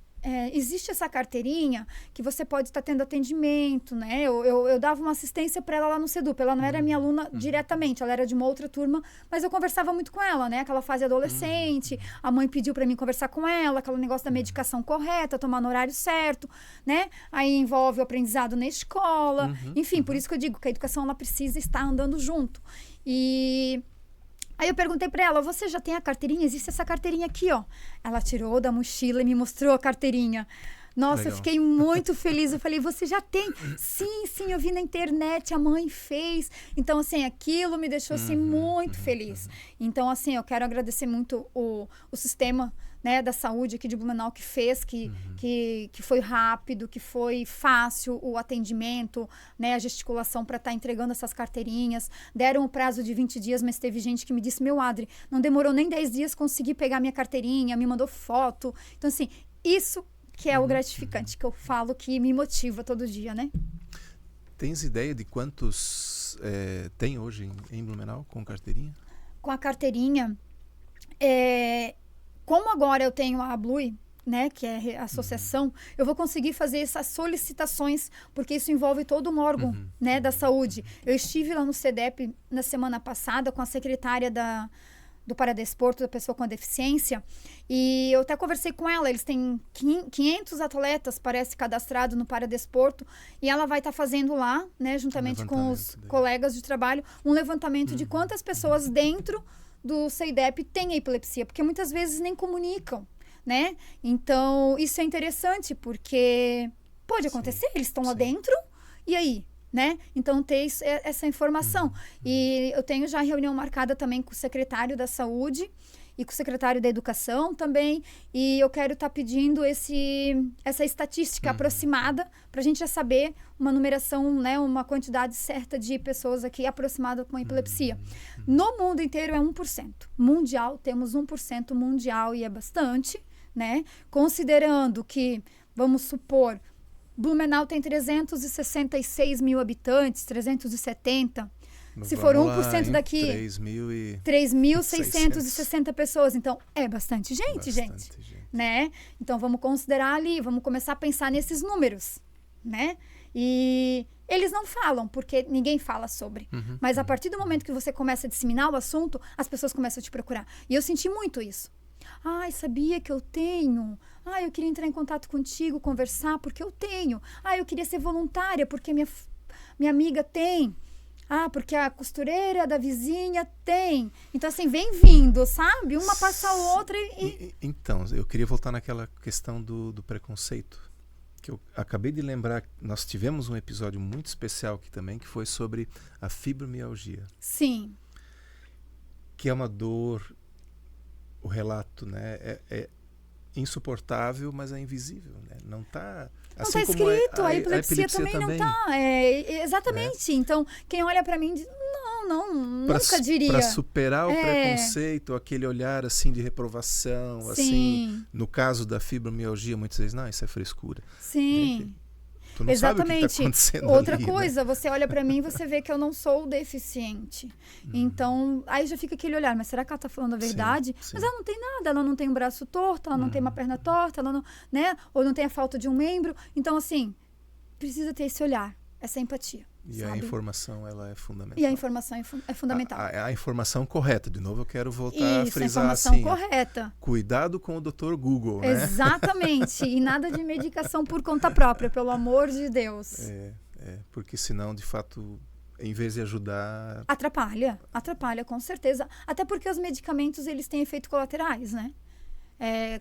existe essa carteirinha que você pode estar tendo atendimento, né? Eu dava uma assistência para ela lá no SEDUP. Ela não era minha aluna diretamente, ela era de uma outra turma, mas eu conversava muito com ela, né? Aquela fase adolescente, a mãe pediu para mim conversar com ela, aquele negócio da medicação correta, tomar no horário certo, né? Aí envolve o aprendizado na escola, enfim, por isso que eu digo que a educação ela precisa estar andando junto. E aí eu perguntei pra ela, você já tem a carteirinha? Existe essa carteirinha aqui, ó. Ela tirou da mochila e me mostrou a carteirinha. Nossa, eu fiquei muito feliz. Eu falei, você já tem? Sim, eu vi na internet, a mãe fez. Então, assim, aquilo me deixou, assim, muito feliz. Então, assim, eu quero agradecer muito o sistema, né, da saúde aqui de Blumenau que fez, que foi rápido, que foi fácil o atendimento, né, a gesticulação para estar entregando essas carteirinhas. Deram o prazo de 20 dias, mas teve gente que me disse, meu Adri, não demorou nem 10 dias, consegui pegar minha carteirinha, me mandou foto. Então, assim, isso que é o gratificante, que eu falo que me motiva todo dia, né? Tens ideia de quantos tem hoje em Blumenau com carteirinha? Com a carteirinha, como agora eu tenho a Blue, né, que é a associação, eu vou conseguir fazer essas solicitações, porque isso envolve todo um órgão, né, da saúde. Eu estive lá no CEDEP na semana passada com a secretária do Paradesporto, da pessoa com deficiência, e eu até conversei com ela, eles têm 500 atletas, parece, cadastrados no Paradesporto, e ela vai estar fazendo lá, né, juntamente com os colegas de trabalho, um levantamento de quantas pessoas dentro do CEIDEP têm epilepsia, porque muitas vezes nem comunicam, né? Então, isso é interessante, porque pode acontecer, eles estão lá dentro, e aí? Né? Então, ter essa informação. E eu tenho já reunião marcada também com o secretário da Saúde e com o secretário da Educação também, e eu quero estar pedindo essa estatística aproximada para a gente já saber uma numeração, né, uma quantidade certa de pessoas aqui aproximadas com epilepsia. No mundo inteiro é 1%. Mundial, temos 1% mundial e é bastante, né? Considerando que, vamos supor, Blumenau tem 366 mil habitantes, 370. Se for 1% daqui, 3.660 pessoas. Então, é bastante gente, gente. Né? Então, vamos considerar ali, vamos começar a pensar nesses números, né? E eles não falam, porque ninguém fala sobre. Mas a partir do momento que você começa a disseminar o assunto, as pessoas começam a te procurar. E eu senti muito isso. Ai, sabia que eu tenho? Ai, eu queria entrar em contato contigo, conversar, porque eu tenho. Ai, eu queria ser voluntária, porque minha amiga tem. Ah, porque a costureira da vizinha tem. Então, assim, vem vindo, sabe? Uma passa a outra Então, eu queria voltar naquela questão do preconceito. Que eu acabei de lembrar, nós tivemos um episódio muito especial aqui também, que foi sobre a fibromialgia. Sim. Que é uma dor, o relato, né, é insuportável, mas é invisível, né? Não está assim, não está escrito, a epilepsia também não está. Exatamente. Então, quem olha para mim diz, nunca diria. Para superar o preconceito, aquele olhar assim de reprovação, Sim. assim, no caso da fibromialgia, muitas vezes, não, isso é frescura. Sim. Gente, tu não exatamente. sabe o que está acontecendo Outra ali, coisa, né? você olha pra mim e você vê que eu não sou deficiente. Então, aí já fica aquele olhar, mas será que ela tá falando a verdade? Sim. Mas ela não tem nada, ela não tem um braço torto, ela não tem uma perna torta, ela não, né? Ou não tem a falta de um membro. Então, assim, precisa ter esse olhar, essa empatia. E sabe? a informação, ela é fundamental. E a informação é fundamental. A informação correta. De novo, eu quero voltar a frisar a informação assim. correta. Cuidado com o Dr. Google, né? Exatamente. E nada de medicação por conta própria, pelo amor de Deus. Porque senão, de fato, em vez de ajudar... Atrapalha, com certeza. Até porque os medicamentos, eles têm efeitos colaterais, né?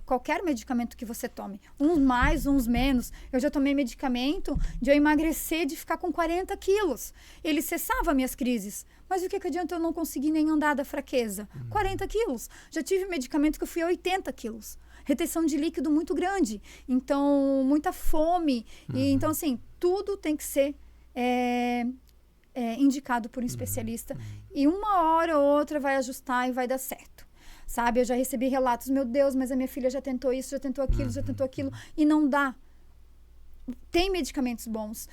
Qualquer medicamento que você tome, uns mais, uns menos. Eu já tomei medicamento de eu emagrecer, de ficar com 40 quilos. Ele cessava minhas crises. Mas o que adianta eu não conseguir nem andar da fraqueza? 40 quilos. Já tive medicamento que eu fui a 80 quilos. Retenção de líquido muito grande. Então, muita fome. E, então, assim, tudo tem que ser indicado por um especialista. E uma hora ou outra vai ajustar e vai dar certo. Sabe, eu já recebi relatos, meu Deus, mas a minha filha já tentou isso, já tentou aquilo, e não dá. Tem medicamentos bons.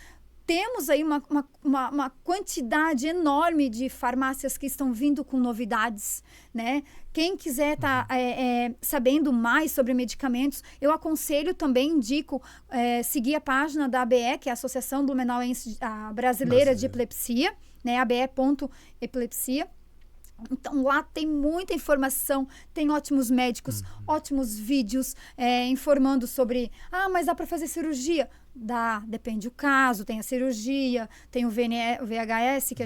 temos aí uma quantidade enorme de farmácias que estão vindo com novidades, né? Quem quiser estar sabendo mais sobre medicamentos, eu aconselho também, indico, seguir a página da ABE, que é a Associação Blumenauense Brasileira de Epilepsia, né? abe.epilepsia. Então, lá tem muita informação, tem ótimos médicos, ótimos vídeos informando sobre, mas dá para fazer cirurgia? Dá, depende do caso, tem a cirurgia, tem o VHS que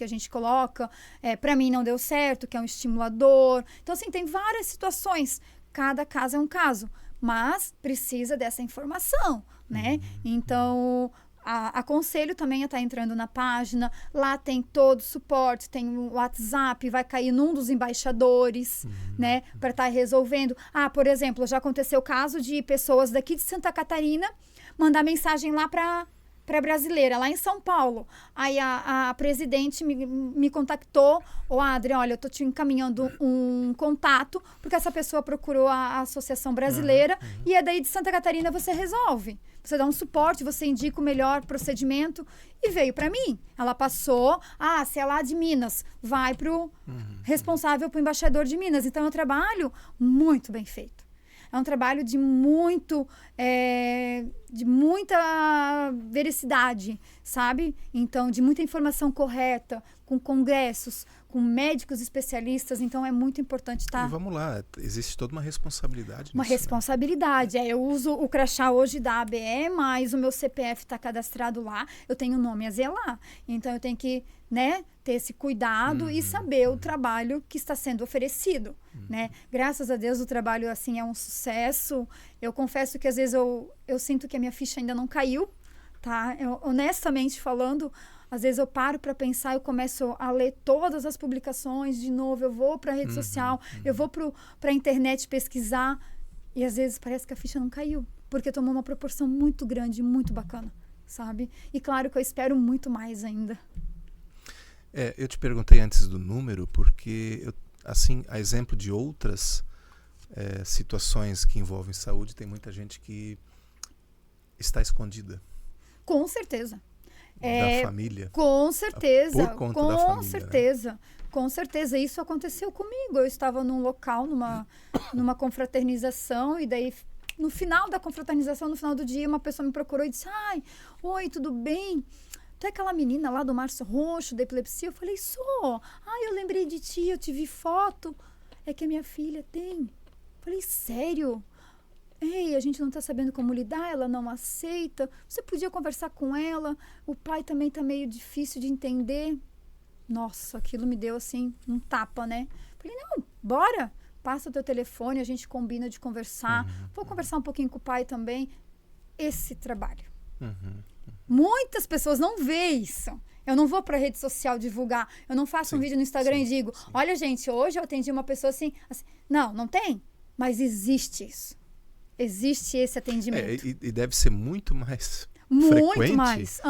a gente coloca, para mim não deu certo, que é um estimulador. Então, assim, tem várias situações, cada caso é um caso, mas precisa dessa informação, né? Então, aconselho também a estar entrando na página, lá tem todo o suporte, tem o WhatsApp, vai cair num dos embaixadores, né, para estar resolvendo. Por exemplo, já aconteceu o caso de pessoas daqui de Santa Catarina mandar mensagem lá para brasileira, lá em São Paulo. Aí a presidente me contactou, Adri, olha, eu tô te encaminhando um contato, porque essa pessoa procurou a Associação Brasileira, e daí de Santa Catarina você resolve. Você dá um suporte, você indica o melhor procedimento, e veio para mim. Ela passou, se é lá de Minas, vai pro responsável, pro embaixador de Minas. Então é um trabalho muito bem feito. É um trabalho de muita veracidade, sabe? Então, de muita informação correta, com congressos, com médicos especialistas. Então, é muito importante estar... E vamos lá, existe toda uma responsabilidade nisso, Uma responsabilidade. Né? Eu uso o crachá hoje da ABE, mas o meu CPF está cadastrado lá. Eu tenho o nome a zelar. Então, eu tenho que, né, ter esse cuidado e saber o trabalho que está sendo oferecido, né? Graças a Deus, o trabalho, assim, é um sucesso. Eu confesso que, às vezes, eu sinto que a minha ficha ainda não caiu, tá? Honestamente falando, às vezes eu paro para pensar, eu começo a ler todas as publicações de novo, eu vou para a rede social, eu vou para a internet pesquisar, e às vezes parece que a ficha não caiu, porque tomou uma proporção muito grande, muito bacana, sabe? E claro que eu espero muito mais ainda. Eu te perguntei antes do número, porque, assim, a exemplo de outras situações que envolvem saúde, tem muita gente que está escondida. Com certeza. Da família. Com certeza. Por conta da família. Com certeza. Né? Com certeza. Isso aconteceu comigo. Eu estava num local, numa confraternização, e daí, no final da confraternização, no final do dia, uma pessoa me procurou e disse: oi, tudo bem? Tu é aquela menina lá do Março Roxo, da epilepsia? Eu falei: sou. Eu lembrei de ti, eu te vi foto. É que a minha filha tem. Eu falei: sério? A gente não está sabendo como lidar, ela não aceita. Você podia conversar com ela? O pai também está meio difícil de entender. Nossa, aquilo me deu, assim, um tapa, né? Falei: não, bora. Passa o teu telefone, a gente combina de conversar. Vou conversar um pouquinho com o pai também. Esse trabalho. Muitas pessoas não veem isso. Eu não vou para a rede social divulgar. Eu não faço um vídeo no Instagram e digo: olha, gente, hoje eu atendi uma pessoa assim. Não tem. Mas existe isso. Existe esse atendimento. E deve ser muito mais muito frequente. Mais.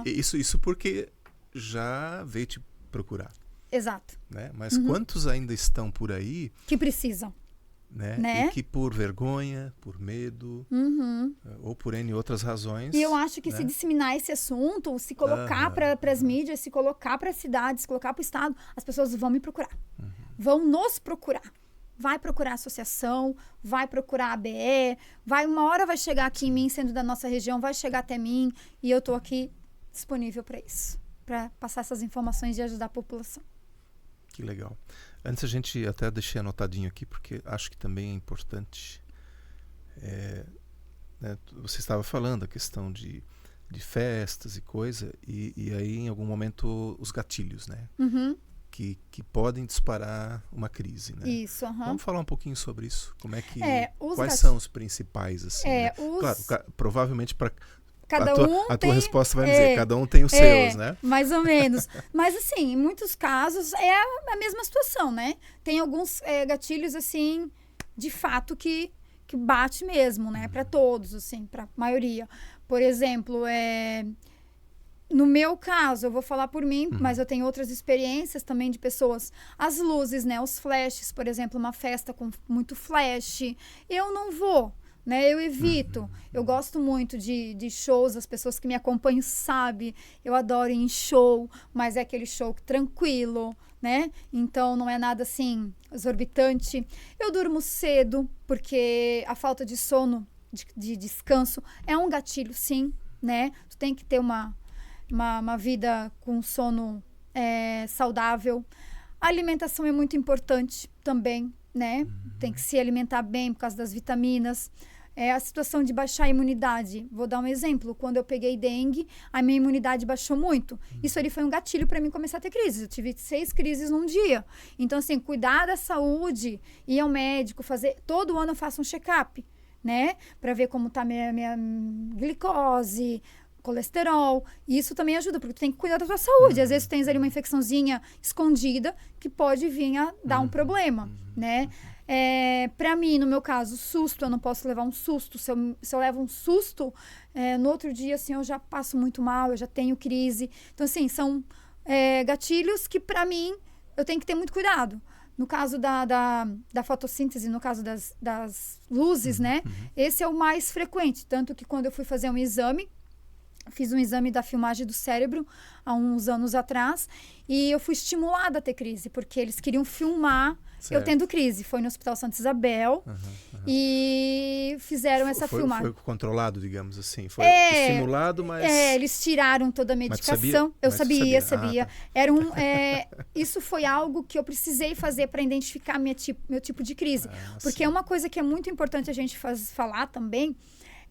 Isso porque já veio te procurar. Exato. Né? Mas quantos ainda estão por aí... Que precisam. Né? E que por vergonha, por medo, ou por N outras razões... E eu acho que se disseminar esse assunto, se colocar para as mídias, se colocar para as cidades, se colocar para o estado, as pessoas vão me procurar. Vão nos procurar. Vai procurar a associação, vai procurar a ABE, uma hora vai chegar aqui em mim, sendo da nossa região, vai chegar até mim, e eu estou aqui disponível para isso, para passar essas informações e ajudar a população. Que legal. Antes a gente até deixei anotadinho aqui, porque acho que também é importante. Né, você estava falando a questão de festas e coisa, e aí em algum momento os gatilhos, né? Que podem disparar uma crise, né? Isso, Vamos falar um pouquinho sobre isso. Como é que... quais gatilhos são os principais, assim? Né? Claro, provavelmente para... A tua resposta vai me dizer, cada um tem os seus, né? Mais ou menos. Mas, assim, em muitos casos é a mesma situação, né? Tem alguns gatilhos, assim, de fato que bate mesmo, né? Para todos, assim, para a maioria. Por exemplo, no meu caso, eu vou falar por mim, mas eu tenho outras experiências também de pessoas. As luzes, né? Os flashes, por exemplo, uma festa com muito flash. Eu não vou, né? Eu evito. Eu gosto muito de shows, as pessoas que me acompanham sabem. Eu adoro ir em show, mas é aquele show tranquilo, né? Então não é nada assim exorbitante. Eu durmo cedo, porque a falta de sono, de descanso, é um gatilho, sim, né? Tu tem que ter uma vida com sono saudável. A alimentação é muito importante também, né? Tem que se alimentar bem por causa das vitaminas. A situação de baixar a imunidade. Vou dar um exemplo. Quando eu peguei dengue, a minha imunidade baixou muito. Isso ali foi um gatilho para mim começar a ter crises. Eu tive 6 crises num dia. Então, assim, cuidar da saúde, ir ao médico, fazer... Todo ano eu faço um check-up, né? Para ver como tá minha glicose, colesterol. E isso também ajuda, porque tu tem que cuidar da tua saúde. Às vezes tu tens ali uma infecçãozinha escondida que pode vir a dar um problema, né? Para mim, no meu caso, susto, eu não posso levar um susto. Se eu levo um susto, no outro dia, assim, eu já passo muito mal, eu já tenho crise. Então, assim, são gatilhos que, para mim, eu tenho que ter muito cuidado. No caso da fotossíntese, no caso das luzes, né? Esse é o mais frequente. Tanto que quando eu fui fazer um exame, fiz um exame da filmagem do cérebro há uns anos atrás e eu fui estimulada a ter crise, porque eles queriam filmar eu tendo crise. Foi no Hospital Santa Isabel e fizeram essa filmagem. Foi controlado, digamos assim. Foi estimulado, mas... eles tiraram toda a medicação. Eu sabia. Tá. Era isso foi algo que eu precisei fazer para identificar meu tipo de crise. Porque uma coisa que é muito importante a gente falar também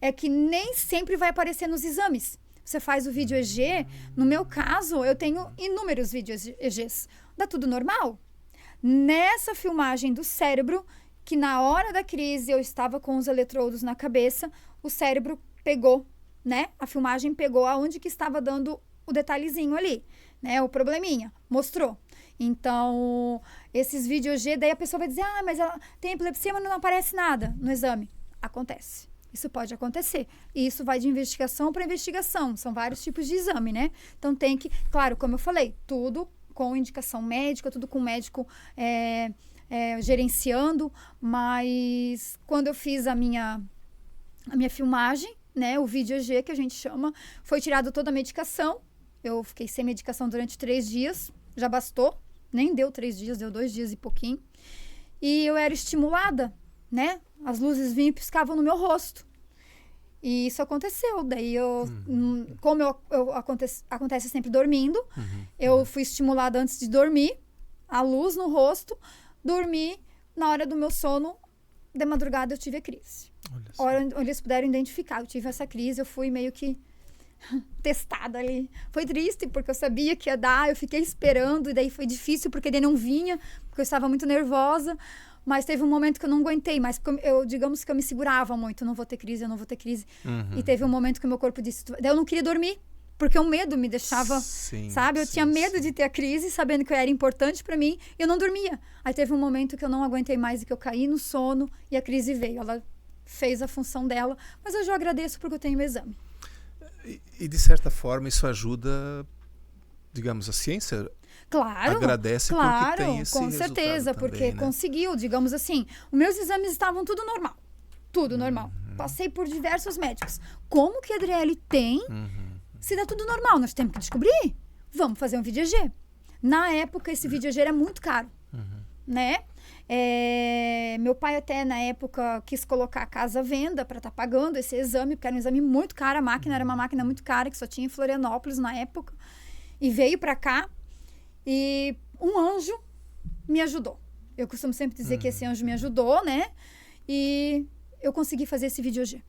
é que nem sempre vai aparecer nos exames. Você faz o vídeo EG, no meu caso, eu tenho inúmeros vídeos EGs. Dá tudo normal. Nessa filmagem do cérebro, que na hora da crise eu estava com os eletrodos na cabeça, o cérebro pegou, né? A filmagem pegou aonde que estava dando o detalhezinho ali, né? O probleminha, mostrou. Então, esses vídeos EG, daí a pessoa vai dizer, mas ela tem epilepsia, mas não aparece nada no exame. Acontece. Isso pode acontecer. E isso vai de investigação para investigação. São vários tipos de exame, né? Então tem que, claro, como eu falei, tudo com indicação médica, tudo com o médico gerenciando. Mas quando eu fiz a minha filmagem, né? O vídeo EG, que a gente chama, foi tirado toda a medicação. Eu fiquei sem medicação durante 3 dias. Já bastou. Nem deu 3 dias, deu 2 dias e pouquinho. E eu era estimulada, né? As luzes vinham e piscavam no meu rosto. E isso aconteceu. Daí como acontece sempre dormindo, eu fui estimulada antes de dormir, a luz no rosto, dormi, na hora do meu sono, de madrugada eu tive a crise. Onde eles puderam identificar, eu tive essa crise, eu fui meio que testada ali. Foi triste, porque eu sabia que ia dar, eu fiquei esperando, e daí foi difícil, porque ele não vinha, porque eu estava muito nervosa. Mas teve um momento que eu não aguentei mais, porque digamos que eu me segurava muito, eu não vou ter crise. E teve um momento que o meu corpo disse, eu não queria dormir, porque o medo me deixava, sabe? Eu tinha medo de ter a crise, sabendo que era importante para mim, e eu não dormia. Aí teve um momento que eu não aguentei mais e que eu caí no sono e a crise veio. Ela fez a função dela, mas hoje eu agradeço porque eu tenho o exame. E de certa forma isso ajuda, digamos, a ciência... Claro, agradece porque tem esse com certeza, também, porque né? conseguiu, digamos assim, os meus exames estavam tudo normal, passei por diversos médicos. Como que a Adriele tem, se dá tudo normal? Nós temos que descobrir, vamos fazer um vídeo EG. Na época, esse vídeo EG era muito caro, né? Meu pai até, na época, quis colocar a casa à venda para estar pagando esse exame, porque era um exame muito caro, a máquina era uma máquina muito cara, que só tinha em Florianópolis na época, e veio para cá. E um anjo me ajudou. Eu costumo sempre dizer que esse anjo me ajudou, né? E eu consegui fazer esse vídeo hoje.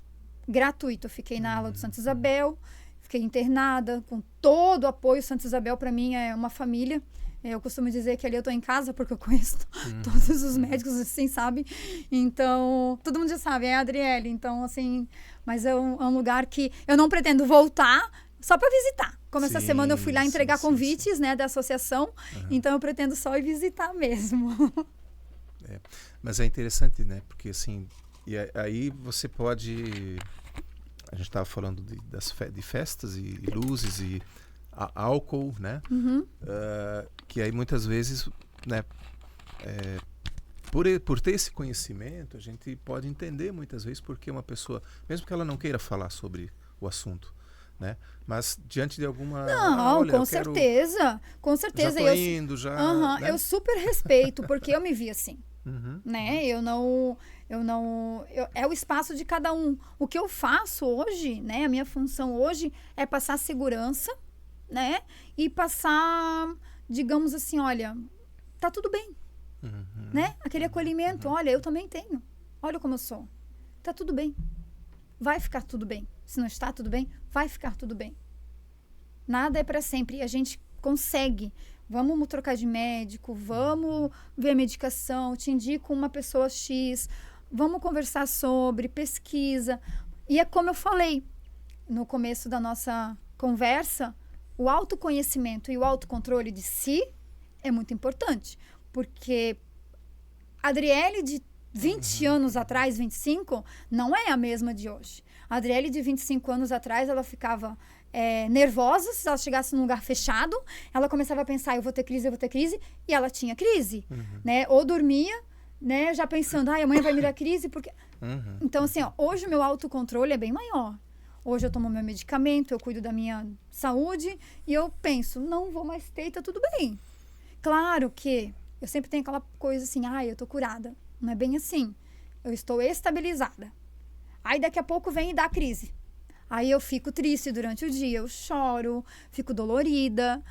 Gratuito. Eu fiquei na ala do Santa Isabel, fiquei internada, com todo o apoio. Santa Isabel, para mim, é uma família. Eu costumo dizer que ali eu tô em casa, porque eu conheço todos os médicos, assim, sabe? Então, todo mundo já sabe, é a Adriele. Então, assim, mas é um lugar que eu não pretendo voltar só para visitar. Como essa semana eu fui lá entregar convites, né, da associação, então eu pretendo só ir visitar mesmo. Mas é interessante, né, porque assim, e aí você pode, a gente estava falando de festas e luzes e álcool, né, que aí muitas vezes, né, por ter esse conhecimento, a gente pode entender muitas vezes porque uma pessoa, mesmo que ela não queira falar sobre o assunto, né? Mas diante de alguma... Não, olha, com certeza. Com certeza. Já tô indo, já... né? Eu super respeito, porque eu me vi assim. Uhum. Né? É o espaço de cada um. O que eu faço hoje, né? A minha função hoje é passar segurança, né? E passar, digamos assim, olha, tá tudo bem, né? Aquele acolhimento, olha, eu também tenho. Olha como eu sou. Tá tudo bem. Vai ficar tudo bem. Se não está tudo bem, vai ficar tudo bem. Nada é para sempre. E a gente consegue. Vamos trocar de médico, vamos ver a medicação, te indico uma pessoa X, vamos conversar sobre pesquisa. E é como eu falei no começo da nossa conversa, o autoconhecimento e o autocontrole de si é muito importante. Porque a Adriele de 20 anos atrás, 25, não é a mesma de hoje. A Adriele de 25 anos atrás, ela ficava nervosa se ela chegasse num lugar fechado. Ela começava a pensar, eu vou ter crise, e ela tinha crise, né? Ou dormia, né? Já pensando, amanhã vai me dar crise, porque... Então, assim, hoje o meu autocontrole é bem maior. Hoje eu tomo meu medicamento, eu cuido da minha saúde e eu penso, não vou mais ter, tá tudo bem. Claro que eu sempre tenho aquela coisa assim, eu tô curada. Não é bem assim. Eu estou estabilizada. Aí daqui a pouco vem e dá crise. Aí eu fico triste durante o dia, eu choro, fico dolorida,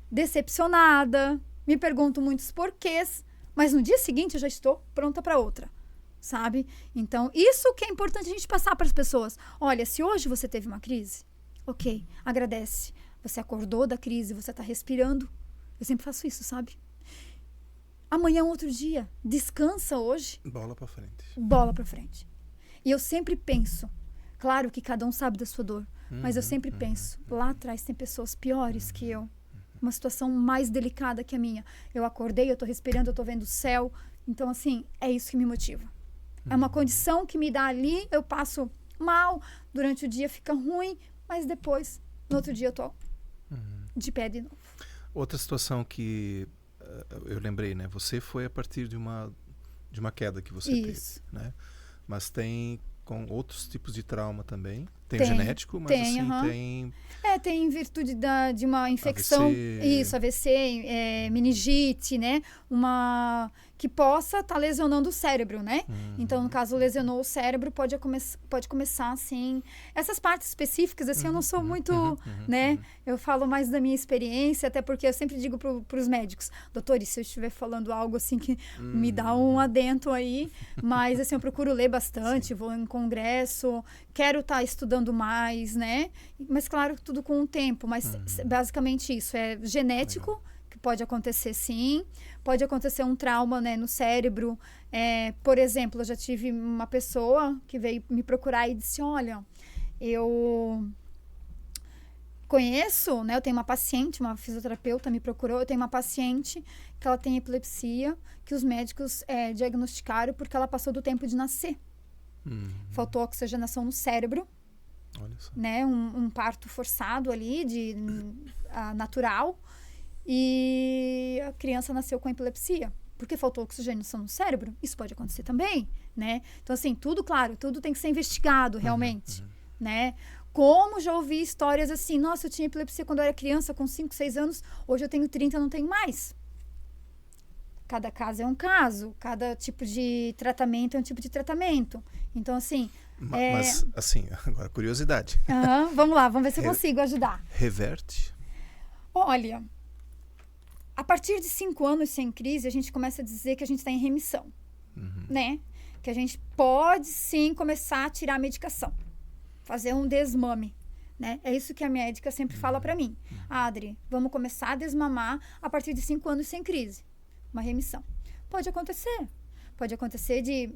decepcionada, me pergunto muitos porquês, mas no dia seguinte eu já estou pronta para outra, sabe? Então, isso que é importante a gente passar para as pessoas. Olha, se hoje você teve uma crise, ok, agradece. Você acordou da crise, você está respirando. Eu sempre faço isso, sabe? Amanhã é um outro dia. Descansa hoje. Bola para frente. Bola para frente. E eu sempre penso, claro que cada um sabe da sua dor, mas eu sempre penso, lá atrás tem pessoas piores que eu. Uma situação mais delicada que a minha. Eu acordei, eu tô respirando, eu tô vendo o céu. Então, assim, é isso que me motiva. É uma condição que me dá ali, eu passo mal, durante o dia fica ruim, mas depois, no outro dia eu tô de pé de novo. Outra situação que eu lembrei, né? Você foi a partir de uma queda que você teve, né? Mas tem com outros tipos de trauma também. Tem o genético, mas tem... tem em virtude de uma infecção. AVC. Isso, AVC, meningite, né? Que possa estar lesionando o cérebro, né? Então, no caso, lesionou o cérebro, pode começar, assim... Essas partes específicas, assim, eu não sou muito, né? Eu falo mais da minha experiência, até porque eu sempre digo para os médicos, doutores, se eu estiver falando algo, assim, que me dá um adento aí, mas, assim, eu procuro ler bastante, vou em congresso, quero estar estudando mais, né? Mas, claro, tudo com o tempo, mas basicamente isso, é genético, que pode acontecer sim, pode acontecer um trauma, né, no cérebro. Por exemplo, eu já tive uma pessoa que veio me procurar e disse, olha, eu conheço, né, eu tenho uma paciente, uma fisioterapeuta me procurou, eu tenho uma paciente que ela tem epilepsia, que os médicos diagnosticaram porque ela passou do tempo de nascer. Faltou oxigenação no cérebro, né, um parto forçado ali, natural, e a criança nasceu com epilepsia, porque faltou oxigenação no cérebro. Isso pode acontecer também, né? Então, assim, tudo tem que ser investigado realmente, né? Como já ouvi histórias assim, nossa, eu tinha epilepsia quando eu era criança, com 5, 6 anos, hoje eu tenho 30, não tenho mais. Cada caso é um caso, cada tipo de tratamento é um tipo de tratamento. Então, assim... Mas, assim, agora, curiosidade. Vamos lá, vamos ver se eu consigo ajudar. Reverte? Olha, a partir de 5 anos sem crise, a gente começa a dizer que a gente está em remissão, né? Que a gente pode, sim, começar a tirar a medicação, fazer um desmame, né? É isso que a médica sempre fala para mim. Adri, vamos começar a desmamar a partir de 5 anos sem crise. Uma remissão. Pode acontecer de...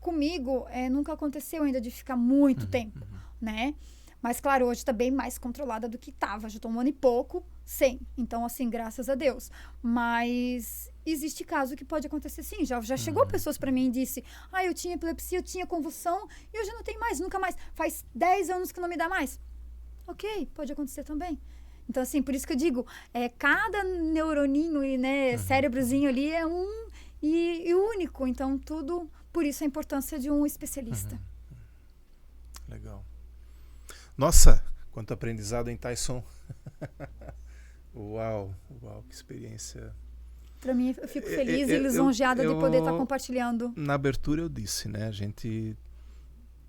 comigo, nunca aconteceu ainda de ficar muito tempo, né? Mas, claro, hoje está bem mais controlada do que estava. Já estou 1 ano e pouco sem. Então, assim, graças a Deus. Mas existe caso que pode acontecer sim. Já chegou pessoas para mim e disse, eu tinha epilepsia, eu tinha convulsão e hoje não tem mais, nunca mais. Faz 10 anos que não me dá mais. Ok, pode acontecer também. Então, assim, por isso que eu digo, cada neuroninho e, né, cérebrozinho ali é um e único. Então, tudo, por isso a importância de um especialista. Legal. Nossa, quanto aprendizado em Tyson. Uau, que experiência. Para mim, eu fico feliz e lisonjeada de poder estar compartilhando. Na abertura eu disse, né? A gente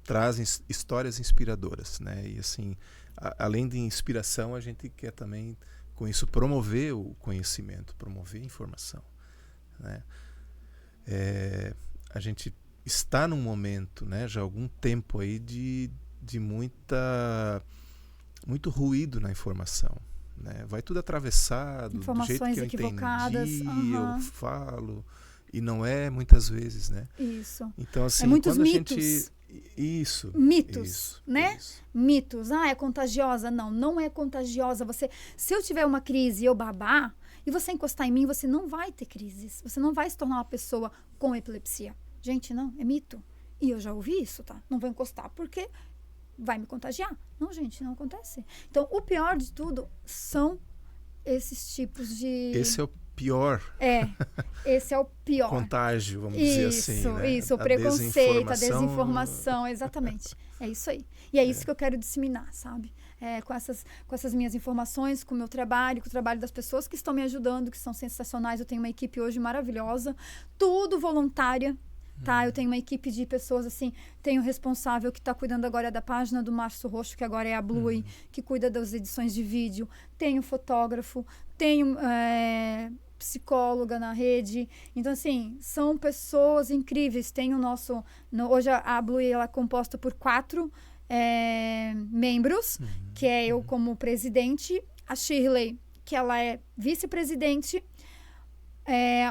traz histórias inspiradoras, né? E assim, além de inspiração, a gente quer também, com isso, promover o conhecimento, promover a informação, né? A gente está num momento, né, já há algum tempo aí de muito ruído na informação, né? Vai tudo atravessado, informações do jeito que eu equivocadas, entendi, eu falo, e não é muitas vezes, né? Isso. Então, assim, muitos quando mitos. A gente... Isso. Né? Isso. Mitos. É contagiosa. Não é contagiosa. Se eu tiver uma crise e eu babar, e você encostar em mim, você não vai ter crises. Você não vai se tornar uma pessoa com epilepsia. Gente, não, é mito. E eu já ouvi isso, tá? Não vou encostar porque vai me contagiar. Não, gente, não acontece. Então, o pior de tudo são esses tipos de... Esse é o pior. Esse é o pior. Contágio, vamos dizer assim, né? Isso, o preconceito, a desinformação, exatamente. É isso aí. E é isso que eu quero disseminar, sabe? Com essas minhas informações, com o meu trabalho, com o trabalho das pessoas que estão me ajudando, que são sensacionais. Eu tenho uma equipe hoje maravilhosa, tudo voluntária. Tá, eu tenho uma equipe de pessoas assim, tenho o responsável que está cuidando agora da página do Março Roxo, que agora é a Blue, que cuida das edições de vídeo, tenho fotógrafo, tenho psicóloga na rede. Então, assim, são pessoas incríveis. Tem o nosso... hoje a Blue ela é composta por 4 membros, que é eu como presidente, a Shirley, que ela é vice-presidente,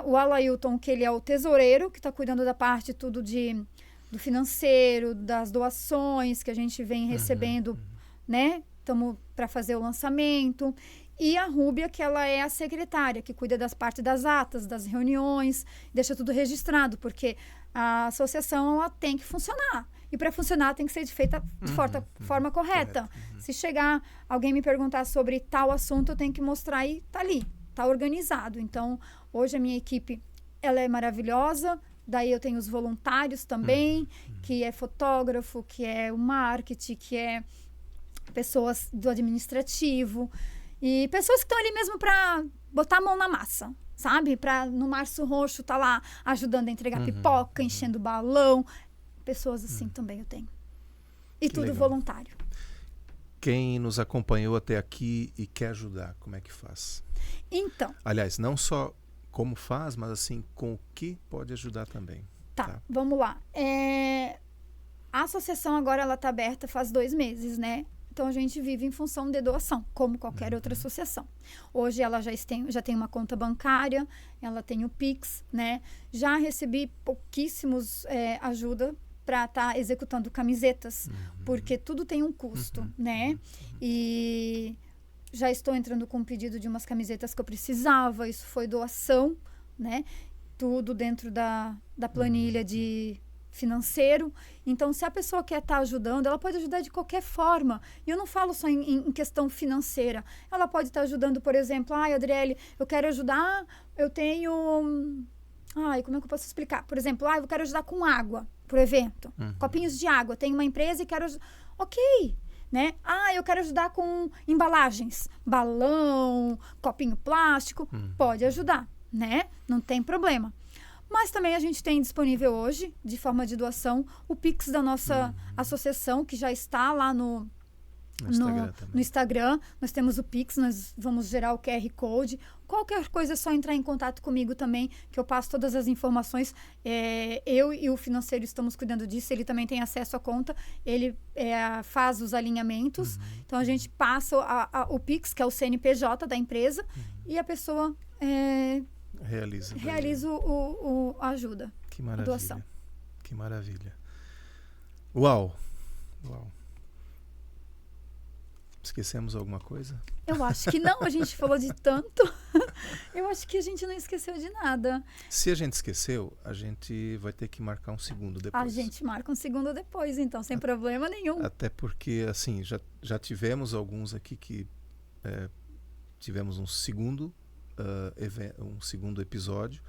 o Alailton, que ele é o tesoureiro, que está cuidando da parte tudo do financeiro, das doações que a gente vem recebendo, né? Estamos para fazer o lançamento. E a Rúbia, que ela é a secretária, que cuida das partes das atas, das reuniões, deixa tudo registrado, porque a associação ela tem que funcionar. E para funcionar tem que ser feita de forma correta. Se chegar alguém me perguntar sobre tal assunto, eu tenho que mostrar e tá ali. Está organizado. Então, hoje a minha equipe ela é maravilhosa. Daí eu tenho os voluntários também, que é fotógrafo, que é o marketing, que é pessoas do administrativo. E pessoas que estão ali mesmo para botar a mão na massa, sabe? No Março Roxo tá lá ajudando a entregar pipoca, enchendo balão. Pessoas assim também eu tenho. E Que tudo legal. voluntário. Quem nos acompanhou até aqui e quer ajudar, como é que faz? Então. Aliás, não só como faz, mas assim, com o que pode ajudar também. Tá, vamos lá. A associação agora ela tá aberta faz 2 meses, né? Então a gente vive em função de doação, como qualquer outra associação. Hoje ela já tem uma conta bancária, ela tem o Pix, né? Já recebi pouquíssimos ajuda para estar executando camisetas, porque tudo tem um custo, né? E já estou entrando com um pedido de umas camisetas que eu precisava, isso foi doação, né? Tudo dentro da planilha de financeiro. Então, se a pessoa quer estar ajudando, ela pode ajudar de qualquer forma. E eu não falo só em questão financeira. Ela pode estar ajudando, por exemplo, Adriele, eu quero ajudar, eu tenho... como é que eu posso explicar? Por exemplo, eu quero ajudar com água pro evento. Copinhos de água. Tenho uma empresa e quero... Ok, né? Eu quero ajudar com embalagens. Balão, copinho plástico. Pode ajudar, né? Não tem problema. Mas também a gente tem disponível hoje, de forma de doação, o Pix da nossa associação, que já está lá no Instagram. Nós temos o Pix, nós vamos gerar o QR Code. Qualquer coisa é só entrar em contato comigo também, que eu passo todas as informações. Eu e o financeiro estamos cuidando disso, ele também tem acesso à conta, ele faz os alinhamentos. Então, a gente passa o Pix, que é o CNPJ da empresa, e a pessoa... realiza a ajuda. Que maravilha. A doação. Que maravilha. Uau. Esquecemos alguma coisa? Eu acho que não, a gente falou de tanto. Eu acho que a gente não esqueceu de nada. Se a gente esqueceu, a gente vai ter que marcar um segundo depois. A gente marca um segundo depois, então, sem problema nenhum. Até porque, assim, já tivemos alguns aqui que tivemos um segundo episódio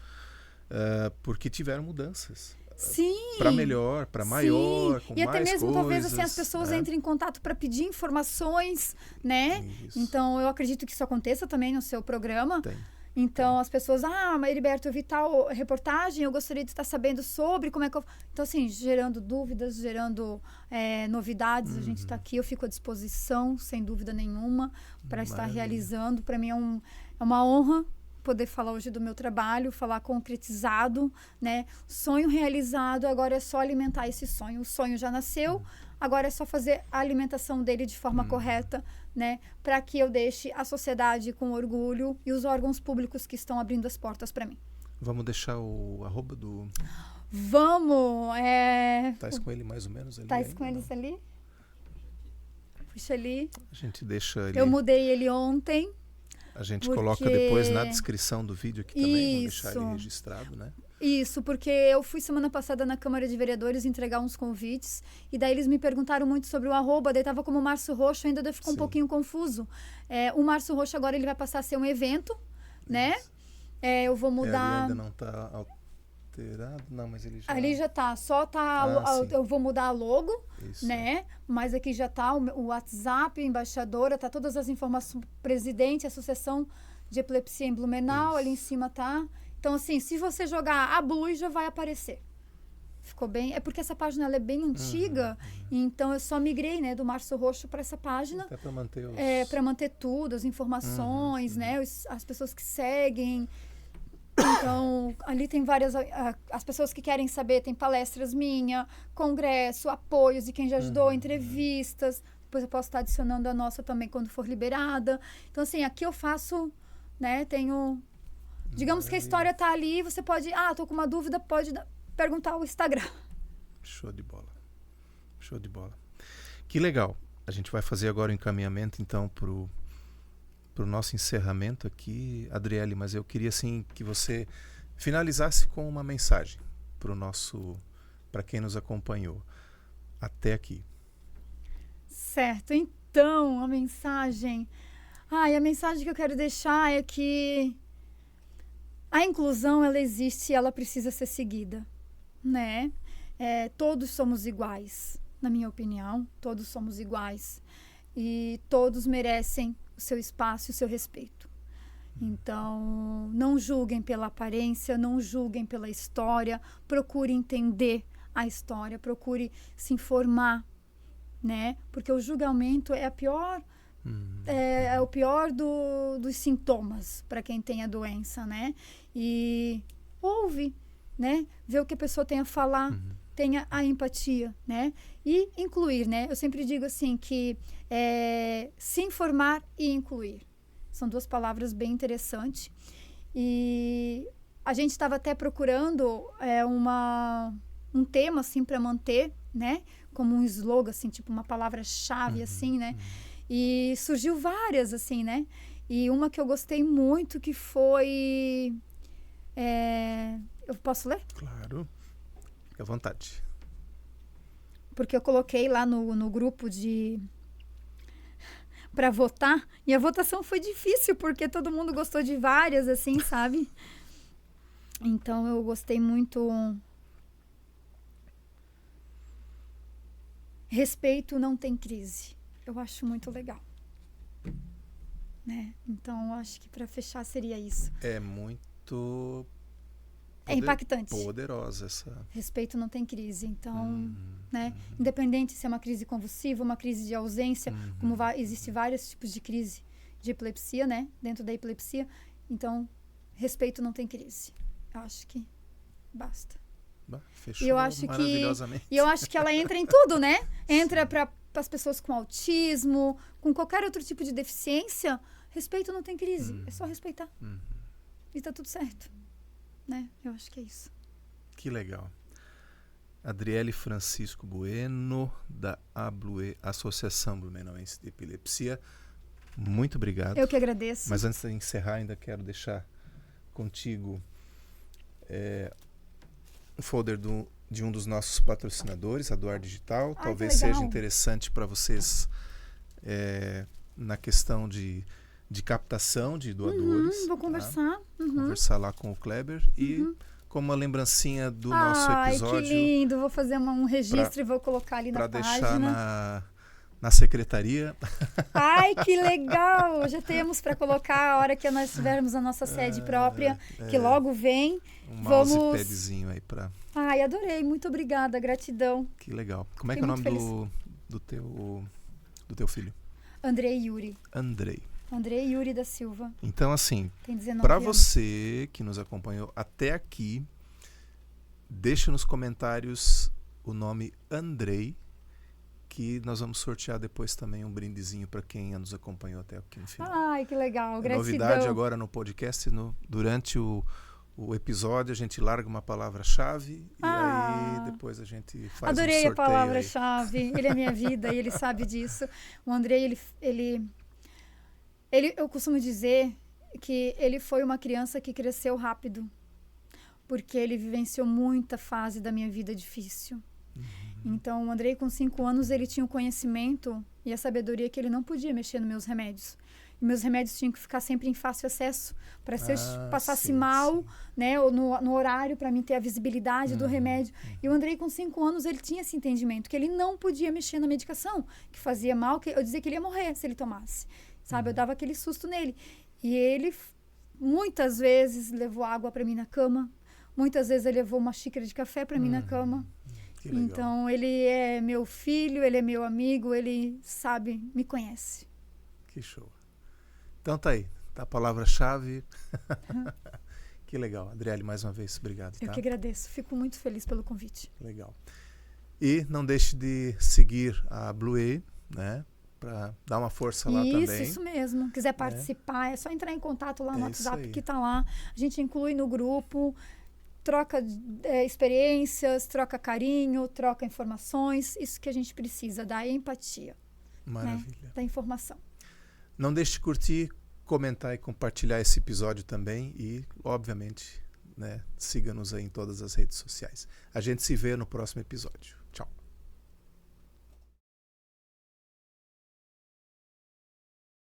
porque tiveram mudanças. Sim. Para melhor, para maior, com e mais até mesmo coisas, talvez assim as pessoas entrem em contato para pedir informações, né? Isso. Então eu acredito que isso aconteça também no seu programa. Tem. Então as pessoas, mas Heriberto, eu vi tal reportagem, eu gostaria de estar sabendo sobre como é que eu... Então assim, gerando dúvidas, gerando novidades, a gente está aqui, eu fico à disposição, sem dúvida nenhuma, para estar realizando. Para mim é uma honra poder falar hoje do meu trabalho, falar concretizado, né? Sonho realizado, agora é só alimentar esse sonho. O sonho já nasceu, agora é só fazer a alimentação dele de forma correta, né? Para que eu deixe a sociedade com orgulho e os órgãos públicos que estão abrindo as portas para mim. Vamos deixar o @ do... Vamos! Tá com ele mais ou menos ali? Tá com eles ali? Puxa ali. A gente deixa ele... Eu mudei ele ontem. A gente coloca depois na descrição do vídeo aqui também, vamos deixar ele registrado, né? Isso, porque eu fui semana passada na Câmara de Vereadores entregar uns convites, e daí eles me perguntaram muito sobre o @, daí tava como Março Roxo, ainda ficou um pouquinho confuso. O Março Roxo agora ele vai passar a ser um evento, né? Eu vou mudar... Ele ainda não tá alterado, não, mas ele já... Ali já tá, só tá... eu vou mudar a logo, né? Mas aqui já tá o WhatsApp, embaixadora, tá todas as informações, presidente, Associação de Epilepsia em Blumenau, ali em cima tá. Então, assim, se você jogar a Blue, já vai aparecer. Ficou bem? É porque essa página ela é bem antiga, então eu só migrei, né, do Março Roxo para essa página. Até para manter os... para manter tudo, as informações, né, as pessoas que seguem. Então, ali tem várias... As pessoas que querem saber, tem palestras minha, congresso, apoios de quem já ajudou, entrevistas. Depois eu posso estar adicionando a nossa também quando for liberada. Então, assim, aqui eu faço, né, tenho... Digamos que a história tá ali, você pode... tô com uma dúvida, pode perguntar ao Instagram. Show de bola. Show de bola. Que legal. A gente vai fazer agora o encaminhamento, então, pro nosso encerramento aqui, Adriele, mas eu queria assim que você finalizasse com uma mensagem para quem nos acompanhou até aqui. Certo. Então, a mensagem que eu quero deixar é que a inclusão, ela existe e ela precisa ser seguida, né? Todos somos iguais, na minha opinião, todos somos iguais e todos merecem o seu espaço e o seu respeito. Então, não julguem pela aparência, não julguem pela história, procure entender a história, procure se informar, né? Porque o julgamento é o pior dos sintomas para quem tem a doença, né? E ouve, né? Vê o que a pessoa tem a falar, tenha a empatia, né? E incluir, né? Eu sempre digo assim que se informar e incluir. São duas palavras bem interessantes. E a gente estava até procurando um tema, assim, para manter, né? Como um slogan, assim, tipo uma palavra-chave, assim, né? E surgiu várias, assim, né? E uma que eu gostei muito, que foi... Eu posso ler? Claro. Fique à vontade. Porque eu coloquei lá no grupo para votar, e a votação foi difícil, porque todo mundo gostou de várias, assim, sabe? Então, eu gostei muito... Respeito não tem crise. Eu acho muito legal. Né? Então, eu acho que para fechar seria isso. É muito... impactante. Poderosa essa... Respeito não tem crise. Então, né? Independente se é uma crise convulsiva, uma crise de ausência, como existe vários tipos de crise de epilepsia, né? Dentro da epilepsia. Então, respeito não tem crise. Eu acho que basta. Fechou maravilhosamente. E eu acho que ela entra em tudo, né? Entra para as pessoas com autismo, com qualquer outro tipo de deficiência. Respeito não tem crise. É só respeitar. E tá tudo certo. Né? Eu acho que é isso. Que legal. Adriele Francisco Bueno, da ABLUE, Associação Blumenauense de Epilepsia. Muito obrigado. Eu que agradeço. Mas antes de encerrar, ainda quero deixar contigo um folder de um dos nossos patrocinadores, a Doar Digital. Talvez seja interessante para vocês na questão de captação de doadores. Vou conversar. Conversar lá com o Kleber e como uma lembrancinha do nosso episódio. Ai, que lindo. Vou fazer um registro e vou colocar ali na página. Para deixar na secretaria. Ai, que legal! Já temos para colocar a hora que nós tivermos a nossa sede própria, que logo vem. Um mousepadzinho aí para... Ai, adorei. Muito obrigada. Gratidão. Que legal. Como é que é o nome do teu filho? Andrei Yuri. Andrei Yuri da Silva. Então, assim, para você que nos acompanhou até aqui, deixa nos comentários o nome Andrei, que nós vamos sortear depois também um brindezinho para quem nos acompanhou até aqui no final. Ai, que legal. Gratidão. Novidade agora no podcast, durante o episódio a gente larga uma palavra-chave e aí depois a gente faz um sorteio. Adorei a palavra-chave. Ele é minha vida e ele sabe disso. O Andrei, eu costumo dizer que ele foi uma criança que cresceu rápido, porque ele vivenciou muita fase da minha vida difícil. Então, o Andrei, com 5 anos, ele tinha o conhecimento e a sabedoria que ele não podia mexer nos meus remédios. E meus remédios tinham que ficar sempre em fácil acesso, para se eu passasse mal, né, ou no horário, para mim ter a visibilidade do remédio. E o Andrei, com 5 anos, ele tinha esse entendimento, que ele não podia mexer na medicação, que fazia mal, que eu dizia que ele ia morrer se ele tomasse. Sabe, eu dava aquele susto nele. E ele, muitas vezes, levou água para mim na cama. Muitas vezes, ele levou uma xícara de café para mim na cama. Então, ele é meu filho, ele é meu amigo, ele sabe, me conhece. Que show. Então tá aí, tá a palavra-chave. Que legal. Adriele, mais uma vez, obrigado. Eu que agradeço, fico muito feliz pelo convite. Legal. E não deixe de seguir a Blue A, né? Para dar uma força lá também. Isso mesmo. Quiser participar, é só entrar em contato lá no WhatsApp que tá lá. A gente inclui no grupo, troca experiências, troca carinho, troca informações. Isso que a gente precisa, da empatia. Maravilha. Né? Da informação. Não deixe de curtir, comentar e compartilhar esse episódio também. E, obviamente, né, siga-nos aí em todas as redes sociais. A gente se vê no próximo episódio. Tchau.